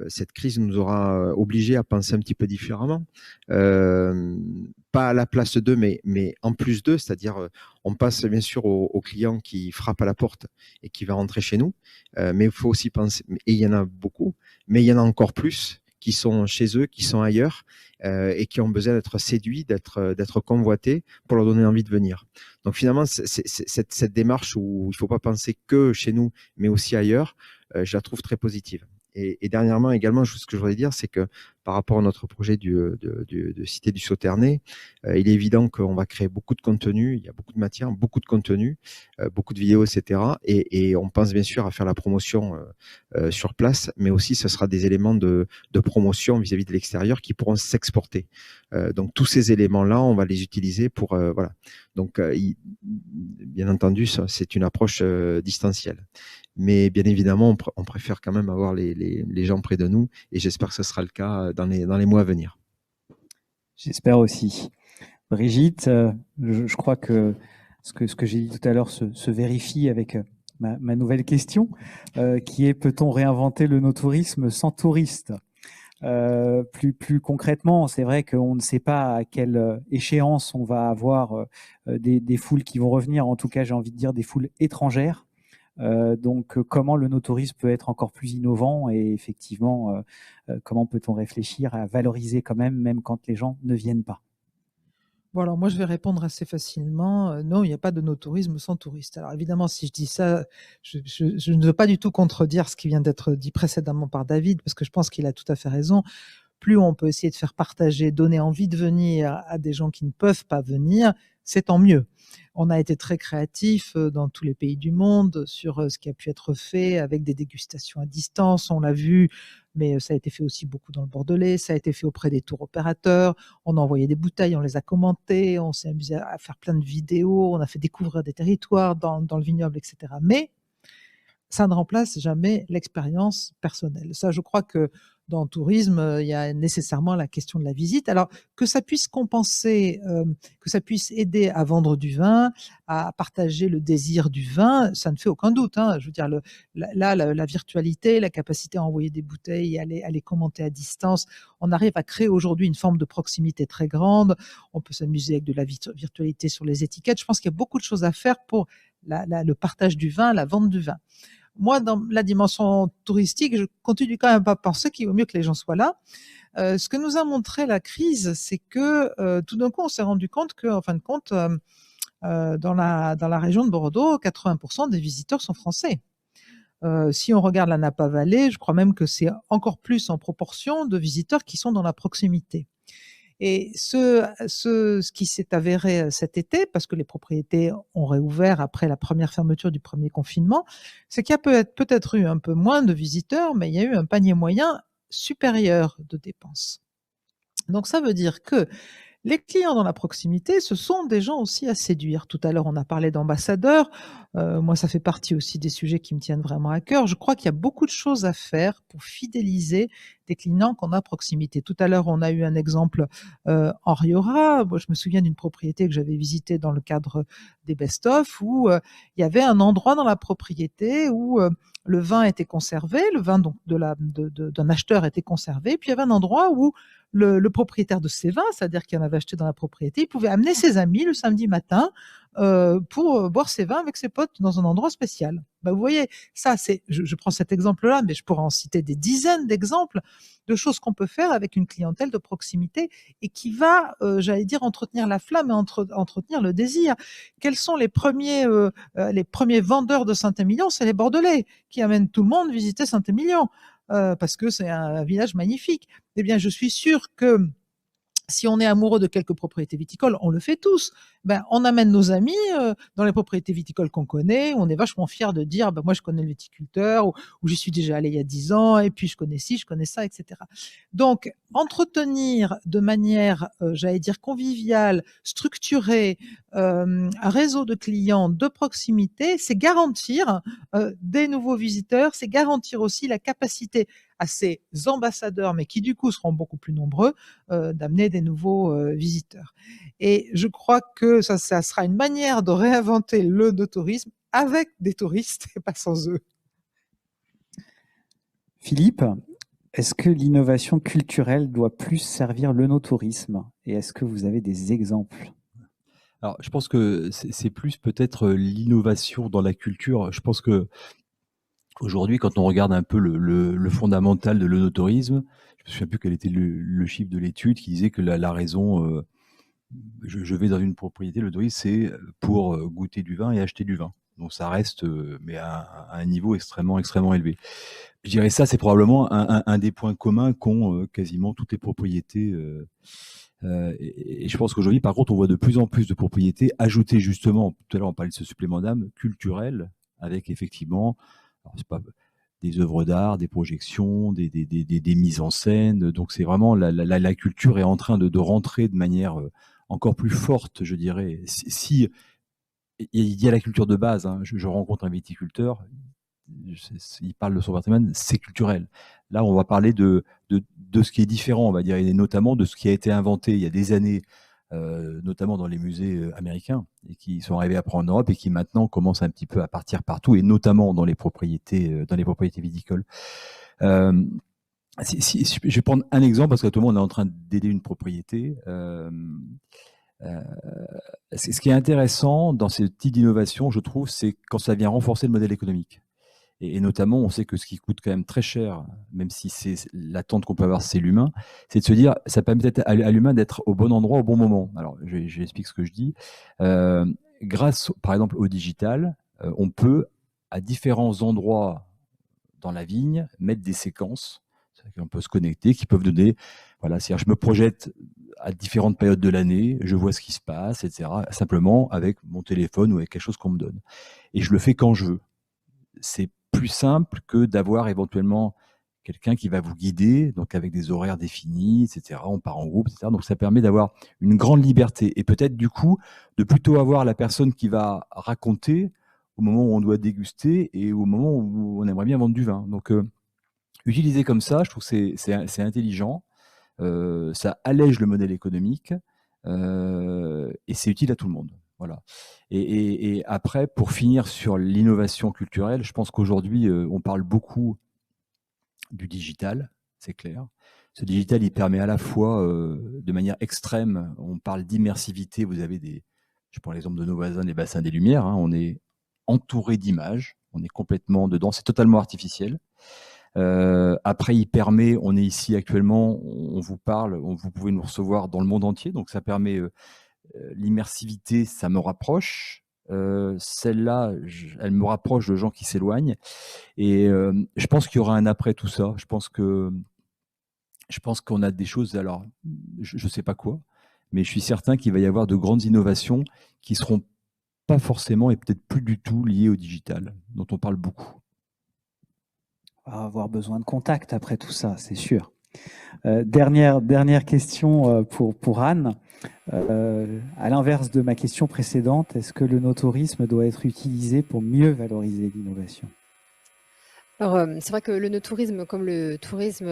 S5: cette crise nous aura obligés à penser un petit peu différemment. Pas à la place d'eux, mais en plus d'eux, c'est-à-dire on passe bien sûr au client qui frappe à la porte et qui va rentrer chez nous, mais il faut aussi penser, et il y en a beaucoup, mais il y en a encore plus qui sont chez eux, qui sont ailleurs et qui ont besoin d'être séduits, d'être convoités pour leur donner envie de venir. Donc finalement, cette démarche où il ne faut pas penser que chez nous, mais aussi ailleurs, je la trouve très positive. Et dernièrement également, ce que je voudrais dire, c'est que par rapport à notre projet de Cité du Sauternais, il est évident qu'on va créer beaucoup de contenu, il y a beaucoup de matière, beaucoup de contenu, beaucoup de vidéos, etc. Et on pense bien sûr à faire la promotion sur place, mais aussi ce sera des éléments de promotion vis-à-vis de l'extérieur qui pourront s'exporter. Donc tous ces éléments-là, on va les utiliser pour voilà. Donc bien entendu, ça, c'est une approche distancielle. Mais bien évidemment, on préfère quand même avoir les gens près de nous et j'espère que ce sera le cas dans les mois à venir.
S6: J'espère aussi. Brigitte, je crois que ce que j'ai dit tout à l'heure se vérifie avec ma nouvelle question, qui est: peut-on réinventer le no-tourisme sans touristes? Plus concrètement, c'est vrai qu'on ne sait pas à quelle échéance on va avoir des foules qui vont revenir, en tout cas j'ai envie de dire des foules étrangères. Donc comment le no-tourisme peut être encore plus innovant et effectivement comment peut-on réfléchir à valoriser quand même quand les gens ne viennent pas?
S4: Bon, alors moi je vais répondre assez facilement. Non, il n'y a pas de no-tourisme sans touristes. Alors évidemment, si je dis ça, je ne veux pas du tout contredire ce qui vient d'être dit précédemment par David, parce que je pense qu'il a tout à fait raison. Plus on peut essayer de faire partager, donner envie de venir à des gens qui ne peuvent pas venir, c'est tant mieux. On a été très créatifs dans tous les pays du monde sur ce qui a pu être fait avec des dégustations à distance, on l'a vu, mais ça a été fait aussi beaucoup dans le Bordelais, ça a été fait auprès des tours opérateurs, on a envoyé des bouteilles, on les a commentées, on s'est amusé à faire plein de vidéos, on a fait découvrir des territoires dans le vignoble, etc. Mais ça ne remplace jamais l'expérience personnelle. Ça, je crois que dans le tourisme, il y a nécessairement la question de la visite. Alors, que ça puisse compenser, que ça puisse aider à vendre du vin, à partager le désir du vin, ça ne fait aucun doute, hein. Je veux dire, la virtualité, la capacité à envoyer des bouteilles, à les commenter à distance, on arrive à créer aujourd'hui une forme de proximité très grande. On peut s'amuser avec de la virtualité sur les étiquettes. Je pense qu'il y a beaucoup de choses à faire pour le partage du vin, la vente du vin. Moi, dans la dimension touristique, je continue quand même à penser qu'il vaut mieux que les gens soient là. Ce que nous a montré la crise, c'est que tout d'un coup, on s'est rendu compte que, en fin de compte, Dans la région de Bordeaux, 80% des visiteurs sont français. Si on regarde la Napa Valley, je crois même que c'est encore plus en proportion de visiteurs qui sont dans la proximité. Et ce qui s'est avéré cet été, parce que les propriétés ont réouvert après la première fermeture du premier confinement, c'est qu'il y a peut-être eu un peu moins de visiteurs, mais il y a eu un panier moyen supérieur de dépenses. Donc ça veut dire que les clients dans la proximité, ce sont des gens aussi à séduire. Tout à l'heure, on a parlé d'ambassadeurs. Moi, ça fait partie aussi des sujets qui me tiennent vraiment à cœur. Je crois qu'il y a beaucoup de choses à faire pour fidéliser des clients qu'on a à proximité. Tout à l'heure, on a eu un exemple en Riora. Moi, je me souviens d'une propriété que j'avais visitée dans le cadre des best-of où il y avait un endroit dans la propriété où le vin était conservé, le vin donc d'un acheteur était conservé, puis il y avait un endroit où le propriétaire de ces vins, c'est-à-dire qu'il en avait acheté dans la propriété, il pouvait amener ses amis le samedi matin pour boire ses vins avec ses potes dans un endroit spécial. Vous voyez, ça, je prends cet exemple-là, mais je pourrais en citer des dizaines d'exemples de choses qu'on peut faire avec une clientèle de proximité et qui va, j'allais dire, entretenir la flamme et entretenir le désir. Quels sont les premiers vendeurs de Saint-Émilion? C'est les Bordelais qui amènent tout le monde visiter Saint-Émilion. Parce que c'est un village magnifique. Eh bien, je suis sûre que si on est amoureux de quelques propriétés viticoles, on le fait tous. On amène nos amis dans les propriétés viticoles qu'on connaît. On est vachement fiers de dire, moi, je connais le viticulteur ou j'y suis déjà allé il y a 10 ans et puis je connais ci, je connais ça, etc. Donc, entretenir de manière, j'allais dire, conviviale, structurée, un réseau de clients de proximité, c'est garantir des nouveaux visiteurs, c'est garantir aussi la capacité à ces ambassadeurs, mais qui du coup seront beaucoup plus nombreux, d'amener des nouveaux visiteurs. Et je crois que ça sera une manière de réinventer le tourisme avec des touristes et pas sans eux.
S6: Philippe, est-ce que l'innovation culturelle doit plus servir le no-tourisme? Et est-ce que vous avez des exemples?
S8: Alors, je pense que c'est plus peut-être l'innovation dans la culture. Je pense que aujourd'hui, quand on regarde un peu le fondamental de l'œnotourisme, je ne me souviens plus quel était le chiffre de l'étude qui disait que la raison, je vais dans une propriété, le tourisme, c'est pour goûter du vin et acheter du vin. Donc ça reste, mais à un niveau extrêmement élevé. Je dirais ça, c'est probablement un des points communs qu'ont quasiment toutes les propriétés. Et je pense qu'aujourd'hui, par contre, on voit de plus en plus de propriétés ajouter justement, tout à l'heure on parlait de ce supplément d'âme culturel, avec effectivement, alors c'est pas des œuvres d'art, des projections, des mises en scène. Donc c'est vraiment la culture est en train de rentrer de manière encore plus forte, je dirais. Si il y a la culture de base, hein, je rencontre un viticulteur, il parle de son patrimoine, c'est culturel. Là, on va parler de ce qui est différent, on va dire, et notamment de ce qui a été inventé il y a des années, notamment dans les musées américains, et qui sont arrivés après en Europe et qui maintenant commencent un petit peu à partir partout, et notamment dans les propriétés viticoles. Je vais prendre un exemple parce que tout le monde est en train d'aider une propriété. Ce qui est intéressant dans ce type d'innovation, je trouve, c'est quand ça vient renforcer le modèle économique. Et notamment, on sait que ce qui coûte quand même très cher, même si c'est l'attente qu'on peut avoir, c'est l'humain, c'est de se dire, ça permet peut-être à l'humain d'être au bon endroit au bon moment. Alors, j'explique ce que je dis. Grâce, par exemple, au digital, on peut, à différents endroits dans la vigne, mettre des séquences. On peut se connecter, qui peuvent donner, voilà, c'est-à-dire je me projette à différentes périodes de l'année, je vois ce qui se passe, etc. Simplement avec mon téléphone ou avec quelque chose qu'on me donne. Et je le fais quand je veux. C'est plus simple que d'avoir éventuellement quelqu'un qui va vous guider, donc avec des horaires définis, etc. On part en groupe, etc. Donc ça permet d'avoir une grande liberté et peut-être du coup de plutôt avoir la personne qui va raconter au moment où on doit déguster et au moment où on aimerait bien vendre du vin. Donc utiliser comme ça, je trouve que c'est intelligent, ça allège le modèle économique et c'est utile à tout le monde. Voilà. Et après, pour finir sur l'innovation culturelle, je pense qu'aujourd'hui, on parle beaucoup du digital, c'est clair. Ce digital, il permet à la fois, de manière extrême, on parle d'immersivité, vous avez je prends l'exemple de nos voisins, les bassins des Lumières, hein, on est entouré d'images, on est complètement dedans, c'est totalement artificiel. Après, il permet, on est ici actuellement, on vous parle, vous pouvez nous recevoir dans le monde entier, donc ça permet l'immersivité, ça me rapproche. Celle-là, elle me rapproche de gens qui s'éloignent. Et je pense qu'il y aura un après tout ça. Je pense qu'on a des choses, alors je ne sais pas quoi, mais je suis certain qu'il va y avoir de grandes innovations qui seront pas forcément et peut-être plus du tout liées au digital, dont on parle beaucoup.
S6: On va avoir besoin de contact après tout ça, c'est sûr. Dernière question pour Anne. À l'inverse de ma question précédente, est-ce que le no-tourisme doit être utilisé pour mieux valoriser l'innovation ?
S7: Alors, c'est vrai que le no-tourisme, comme le tourisme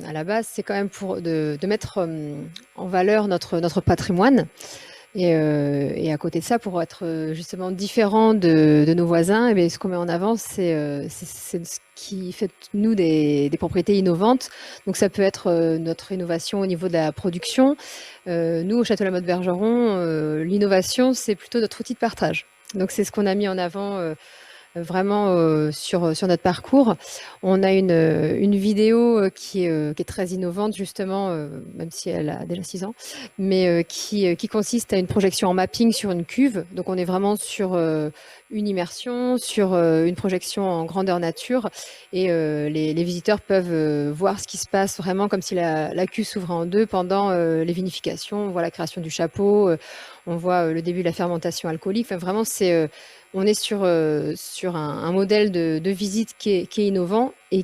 S7: à la base, c'est quand même pour de mettre en valeur notre patrimoine. Et à côté de ça, pour être justement différent de nos voisins, eh bien, ce qu'on met en avant, c'est ce qui fait de nous des propriétés innovantes. Donc ça peut être notre innovation au niveau de la production. Nous, au Château La Motte Bergeron, l'innovation, c'est plutôt notre outil de partage. Donc c'est ce qu'on a mis en avant vraiment sur notre parcours. On a une vidéo qui est très innovante, justement, même si elle a déjà 6 ans, mais qui consiste à une projection en mapping sur une cuve. Donc on est vraiment sur une immersion, sur une projection en grandeur nature, et les visiteurs peuvent voir ce qui se passe vraiment comme si la cuve s'ouvrait en deux pendant les vinifications. On voit la création du chapeau, on voit le début de la fermentation alcoolique. Enfin, vraiment, on est sur un modèle de visite qui est innovant et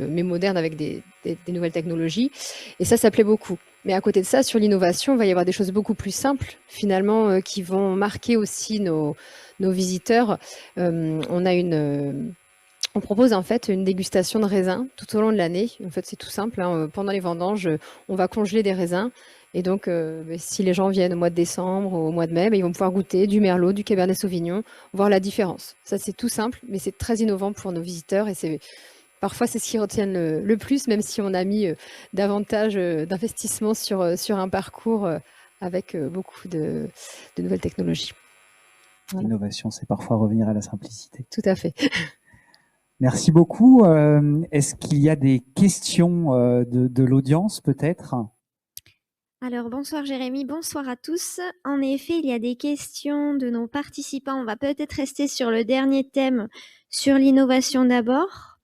S7: mais moderne avec des nouvelles technologies. Et ça plaît beaucoup. Mais à côté de ça, sur l'innovation, il va y avoir des choses beaucoup plus simples, finalement, qui vont marquer aussi nos visiteurs. On propose en fait une dégustation de raisins tout au long de l'année. En fait, c'est tout simple, hein. Pendant les vendanges, on va congeler des raisins. Et donc, si les gens viennent au mois de décembre, au mois de mai, ils vont pouvoir goûter du Merlot, du Cabernet Sauvignon, voir la différence. Ça, c'est tout simple, mais c'est très innovant pour nos visiteurs. Et parfois, c'est ce qui retiennent le plus, même si on a mis davantage d'investissement sur un parcours avec beaucoup de nouvelles technologies.
S6: Voilà. L'innovation, c'est parfois revenir à la simplicité.
S7: Tout à fait.
S6: Merci beaucoup. Est-ce qu'il y a des questions de l'audience, peut-être ?
S10: Alors, bonsoir Jérémy, bonsoir à tous. En effet, il y a des questions de nos participants. On va peut-être rester sur le dernier thème, sur l'innovation d'abord.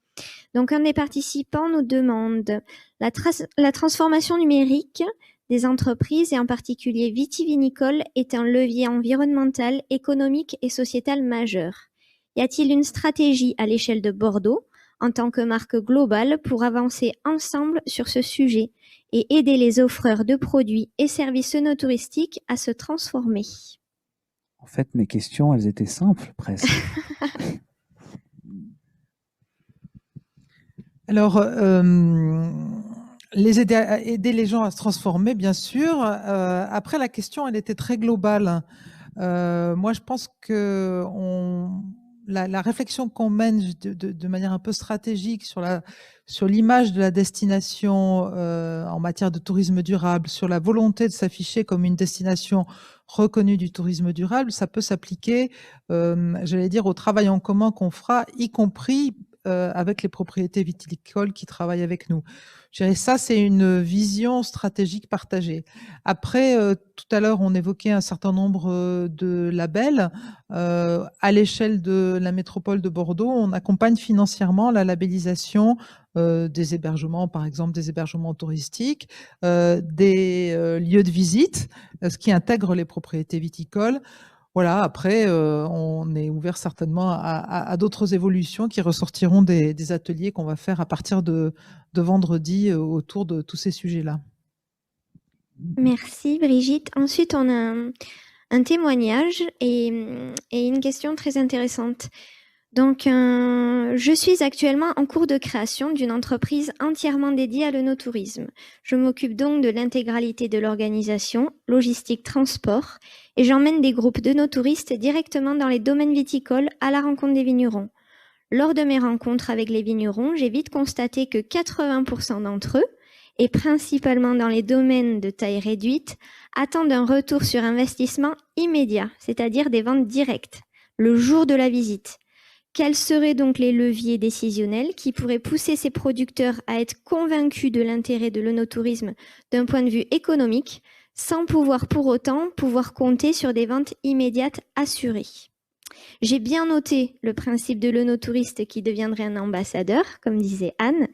S10: Donc, un des participants nous demande la transformation numérique des entreprises, et en particulier vitivinicoles, est un levier environnemental, économique et sociétal majeur. Y a-t-il une stratégie à l'échelle de Bordeaux, en tant que marque globale, pour avancer ensemble sur ce sujet et aider les offreurs de produits et services œnotouristiques à se transformer?
S6: En fait, mes questions, elles étaient simples, presque.
S4: Alors, aider les gens à se transformer, bien sûr. Après, la question, elle était très globale. Moi, je pense que la réflexion qu'on mène de manière un peu stratégique sur l'image de la destination en matière de tourisme durable, sur la volonté de s'afficher comme une destination reconnue du tourisme durable, ça peut s'appliquer, j'allais dire, au travail en commun qu'on fera, y compris avec les propriétés viticoles qui travaillent avec nous. Je dirais ça, c'est une vision stratégique partagée. Après, tout à l'heure, on évoquait un certain nombre de labels. À l'échelle de la métropole de Bordeaux, on accompagne financièrement la labellisation des hébergements, par exemple des hébergements touristiques, des lieux de visite, ce qui intègre les propriétés viticoles. Voilà, après, on est ouvert certainement à d'autres évolutions qui ressortiront des ateliers qu'on va faire à partir de vendredi autour de tous ces sujets-là.
S10: Merci Brigitte. Ensuite, on a un témoignage et une question très intéressante. Donc, je suis actuellement en cours de création d'une entreprise entièrement dédiée à l'œnotourisme. Je m'occupe donc de l'intégralité de l'organisation, logistique, transport, et j'emmène des groupes d'œnotouristes directement dans les domaines viticoles à la rencontre des vignerons. Lors de mes rencontres avec les vignerons, j'ai vite constaté que 80% d'entre eux, et principalement dans les domaines de taille réduite, attendent un retour sur investissement immédiat, c'est-à-dire des ventes directes, le jour de la visite. Quels seraient donc les leviers décisionnels qui pourraient pousser ces producteurs à être convaincus de l'intérêt de l'œnotourisme d'un point de vue économique, sans pouvoir pour autant compter sur des ventes immédiates assurées. J'ai bien noté le principe de l'onotouriste qui deviendrait un ambassadeur, comme disait Anne.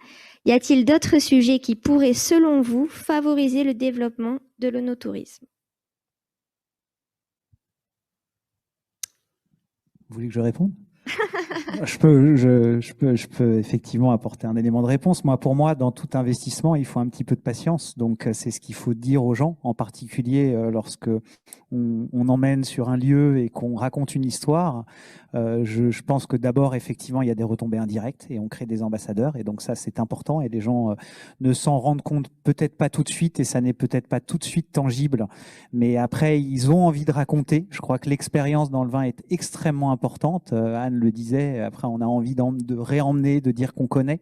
S10: Y a-t-il d'autres sujets qui pourraient, selon vous, favoriser le développement de l'onotourisme?
S6: Vous voulez que je réponde? Je peux effectivement apporter un élément de réponse. Pour moi, dans tout investissement, il faut un petit peu de patience. Donc, c'est ce qu'il faut dire aux gens, en particulier lorsque on emmène sur un lieu et qu'on raconte une histoire. Je pense que d'abord, effectivement, il y a des retombées indirectes et on crée des ambassadeurs. Et donc ça, c'est important. Et les gens ne s'en rendent compte peut-être pas tout de suite et ça n'est peut-être pas tout de suite tangible. Mais après, ils ont envie de raconter. Je crois que l'expérience dans le vin est extrêmement importante. Anne le disait, après, on a envie de réemmener, de dire qu'on connaît.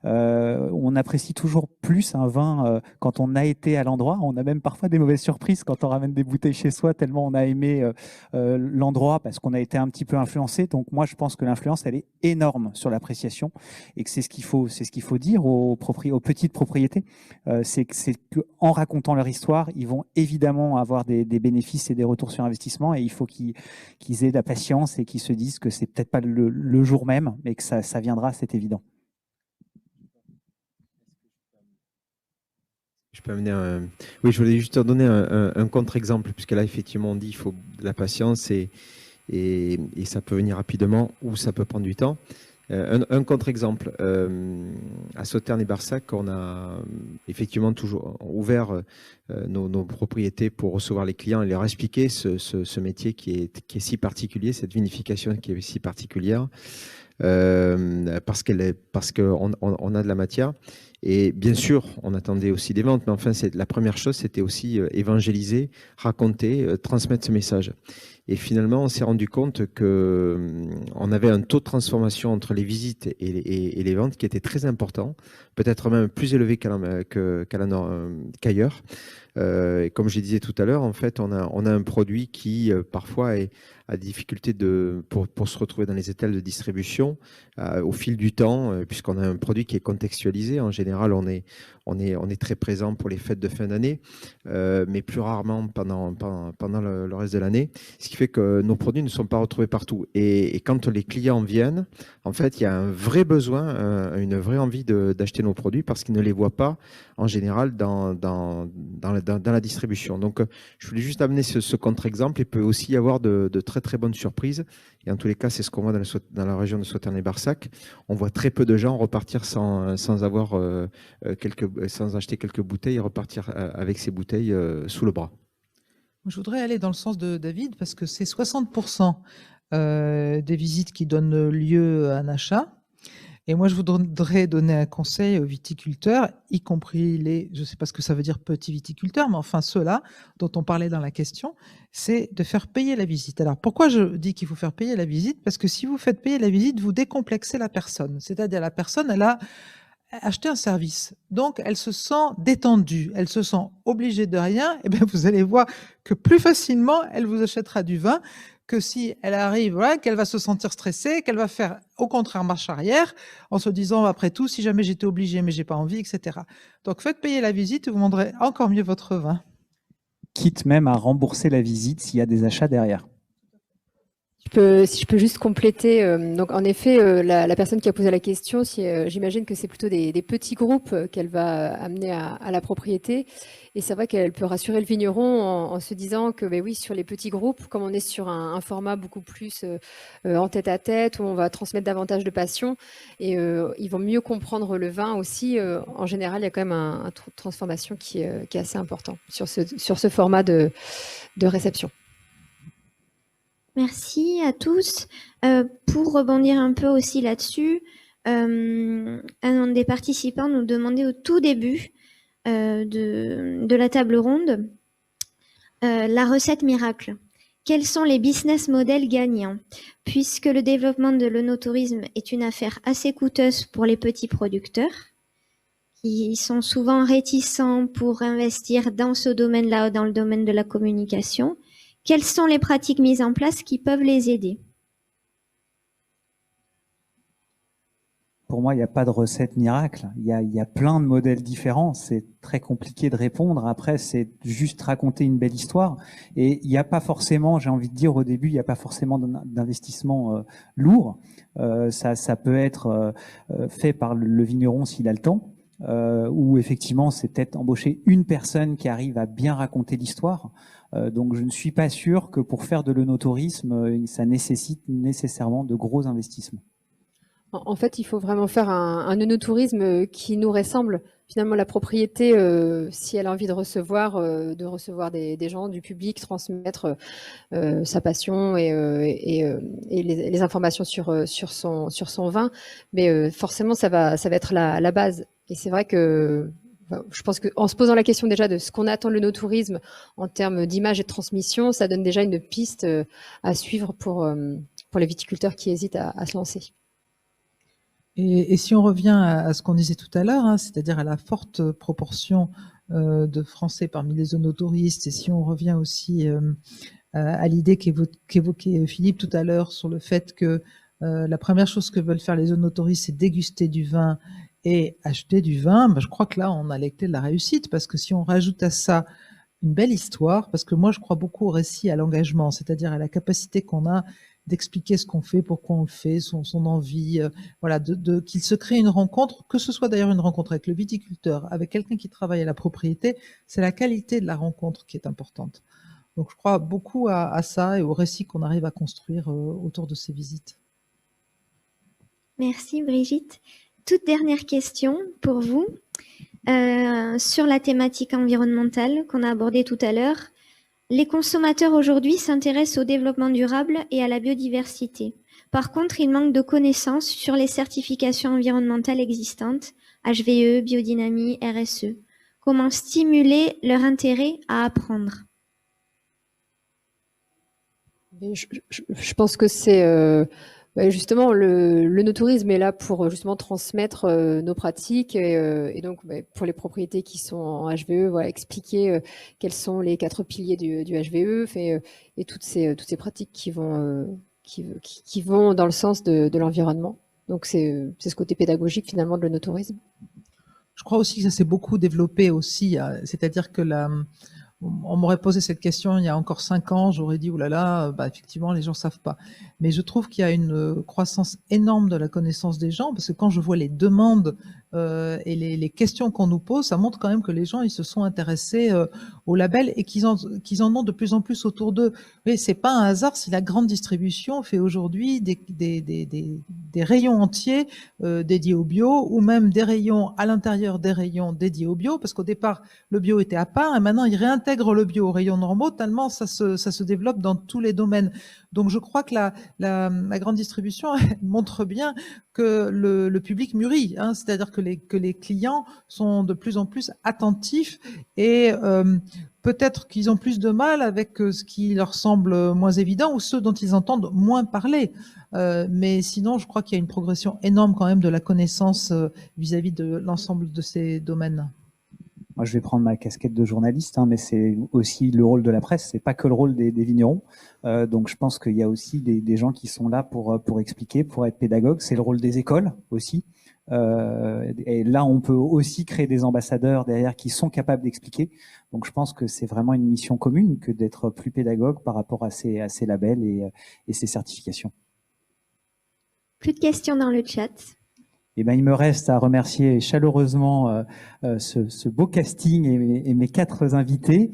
S6: On apprécie toujours plus un vin quand on a été à l'endroit. On a même parfois des mauvaises surprises quand on ramène des bouteilles chez soi, tellement on a aimé l'endroit parce qu'on a été un petit peu influencé. Donc moi, je pense que l'influence, elle est énorme sur l'appréciation et que c'est ce qu'il faut dire aux petites propriétés. C'est qu'en racontant leur histoire, ils vont évidemment avoir des bénéfices et des retours sur investissement et il faut qu'ils aient de la patience et qu'ils se disent que c'est peut-être pas le jour même, mais que ça viendra, c'est évident.
S5: Je peux amener Oui, je voulais juste te donner un contre-exemple, puisque là, effectivement, on dit qu'il faut de la patience et ça peut venir rapidement ou ça peut prendre du temps. Un contre-exemple, à Sauternes et Barsac, on a effectivement toujours ouvert nos propriétés pour recevoir les clients et leur expliquer ce métier qui est si particulier, cette vinification qui est si particulière, parce qu'on a de la matière. Et bien sûr, on attendait aussi des ventes, mais enfin, la première chose, c'était aussi évangéliser, raconter, transmettre ce message. Et finalement, on s'est rendu compte qu'on avait un taux de transformation entre les visites et les ventes qui était très important, peut-être même plus élevé qu'ailleurs. Et comme je disais tout à l'heure, en fait, on a un produit qui parfois a des difficultés pour se retrouver dans les étals de distribution au fil du temps, puisqu'on a un produit qui est contextualisé. En général, on est très présent pour les fêtes de fin d'année, mais plus rarement pendant le reste de l'année, ce qui fait que nos produits ne sont pas retrouvés partout. Et quand les clients viennent, en fait, il y a un vrai besoin, une vraie envie d'acheter nos produits parce qu'ils ne les voient pas en général dans la distribution. Donc, je voulais juste amener ce contre-exemple. Il peut aussi y avoir de très très bonnes surprises. Et en tous les cas, c'est ce qu'on voit dans la région de Sauternes et Barsac. On voit très peu de gens repartir sans acheter quelques bouteilles et repartir avec ces bouteilles sous le bras.
S4: Je voudrais aller dans le sens de David parce que c'est 60% des visites qui donnent lieu à un achat. Et moi, je voudrais donner un conseil aux viticulteurs, y compris je ne sais pas ce que ça veut dire petits viticulteurs, mais enfin ceux-là dont on parlait dans la question, c'est de faire payer la visite. Alors, pourquoi je dis qu'il faut faire payer la visite? Parce que si vous faites payer la visite, vous décomplexez la personne. C'est-à-dire la personne, elle a acheté un service. Donc, elle se sent détendue, elle se sent obligée de rien. Et bien, vous allez voir que plus facilement, elle vous achètera du vin que si elle arrive, qu'elle va se sentir stressée, qu'elle va faire au contraire marche arrière en se disant après tout, si jamais j'étais obligée mais j'ai pas envie, etc. Donc faites payer la visite et vous vendrez encore mieux votre vin.
S6: Quitte même à rembourser la visite s'il y a des achats derrière.
S7: Si je peux juste compléter, donc en effet, la personne qui a posé la question, j'imagine que c'est plutôt des petits groupes qu'elle va amener à la propriété. Et c'est vrai qu'elle peut rassurer le vigneron en se disant que oui, sur les petits groupes, comme on est sur un format beaucoup plus en tête-à-tête, où on va transmettre davantage de passion, et ils vont mieux comprendre le vin aussi. En général, il y a quand même un taux de transformation qui est assez important sur ce format de réception.
S10: Merci à tous. Pour rebondir un peu aussi là-dessus, un des participants nous demandait au tout début de la table ronde la recette miracle. Quels sont les business models gagnants? Puisque le développement de l'œnotourisme est une affaire assez coûteuse pour les petits producteurs, qui sont souvent réticents pour investir dans ce domaine-là, dans le domaine de la communication. Quelles sont les pratiques mises en place qui peuvent les aider?
S6: Pour moi, il n'y a pas de recette miracle. Il y a plein de modèles différents. C'est très compliqué de répondre. Après, c'est juste raconter une belle histoire. Et il n'y a pas forcément, j'ai envie de dire au début, il n'y a pas forcément d'investissement lourd. Ça peut être fait par le vigneron s'il a le temps. Ou effectivement, c'est peut-être embaucher une personne qui arrive à bien raconter l'histoire. Donc, je ne suis pas sûr que pour faire de l'œnotourisme, ça nécessite nécessairement de gros investissements.
S7: En fait, il faut vraiment faire un œnotourisme qui nous ressemble. Finalement, la propriété, si elle a envie de recevoir des gens, du public, transmettre sa passion et les informations sur son vin, mais forcément, ça va être la base. Et c'est vrai que je pense qu'en se posant la question déjà de ce qu'on attend de l'œnotourisme en termes d'image et de transmission, ça donne déjà une piste à suivre pour les viticulteurs qui hésitent à se lancer.
S4: Et si on revient à ce qu'on disait tout à l'heure, hein, c'est-à-dire à la forte proportion de Français parmi les œnotouristes, et si on revient aussi à l'idée qu'évoquait Philippe tout à l'heure sur le fait que la première chose que veulent faire les œnotouristes, c'est déguster du vin et acheter du vin, je crois que là, on a les clés de la réussite, parce que si on rajoute à ça une belle histoire, parce que moi, je crois beaucoup au récit, à l'engagement, c'est-à-dire à la capacité qu'on a d'expliquer ce qu'on fait, pourquoi on le fait, son envie, voilà, qu'il se crée une rencontre, que ce soit d'ailleurs une rencontre avec le viticulteur, avec quelqu'un qui travaille à la propriété, c'est la qualité de la rencontre qui est importante. Donc je crois beaucoup à ça et au récit qu'on arrive à construire autour de ces visites.
S10: Merci Brigitte. Toute dernière question pour vous sur la thématique environnementale qu'on a abordée tout à l'heure. Les consommateurs aujourd'hui s'intéressent au développement durable et à la biodiversité. Par contre, ils manquent de connaissances sur les certifications environnementales existantes, HVE, biodynamie, RSE. Comment stimuler leur intérêt à apprendre ?
S7: Je pense que c'est justement l'œnotourisme est là pour justement transmettre nos pratiques et donc pour les propriétés qui sont en HVE, voilà, expliquer quels sont les 4 piliers du HVE et toutes ces pratiques qui vont dans le sens de l'environnement. Donc c'est ce côté pédagogique finalement de l'œnotourisme.
S4: Je crois aussi que ça s'est beaucoup développé aussi, c'est-à-dire que on m'aurait posé cette question il y a encore 5 ans, j'aurais dit, oulala, effectivement, les gens savent pas. Mais je trouve qu'il y a une croissance énorme de la connaissance des gens, parce que quand je vois les demandes et les questions qu'on nous pose, ça montre quand même que les gens, ils se sont intéressés au label et qu'ils en ont de plus en plus autour d'eux. Oui, c'est pas un hasard si la grande distribution fait aujourd'hui des rayons entiers dédiés au bio, ou même des rayons à l'intérieur des rayons dédiés au bio, parce qu'au départ, le bio était à part, et maintenant, ils réintègrent le bio aux rayons normaux, tellement ça se développe dans tous les domaines. Donc, je crois que la grande distribution montre bien que le public mûrit, hein, c'est-à-dire que les clients sont de plus en plus attentifs et peut-être qu'ils ont plus de mal avec ce qui leur semble moins évident ou ceux dont ils entendent moins parler. Mais sinon, je crois qu'il y a une progression énorme quand même de la connaissance vis-à-vis de l'ensemble de ces domaines.
S6: Moi, je vais prendre ma casquette de journaliste, hein, mais c'est aussi le rôle de la presse. C'est pas que le rôle des vignerons. Donc, je pense qu'il y a aussi des gens qui sont là pour expliquer, pour être pédagogues. C'est le rôle des écoles aussi. Et là, on peut aussi créer des ambassadeurs derrière qui sont capables d'expliquer. Donc, je pense que c'est vraiment une mission commune que d'être plus pédagogue par rapport à ces labels et ces certifications.
S10: Plus de questions dans le chat.
S6: Eh ben, il me reste à remercier chaleureusement ce beau casting et mes 4 invités,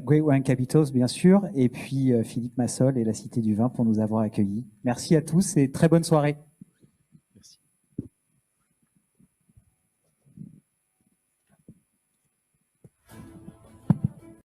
S6: Great Wine Capitals bien sûr, et puis Philippe Massol et la Cité du Vin pour nous avoir accueillis. Merci à tous et très bonne soirée.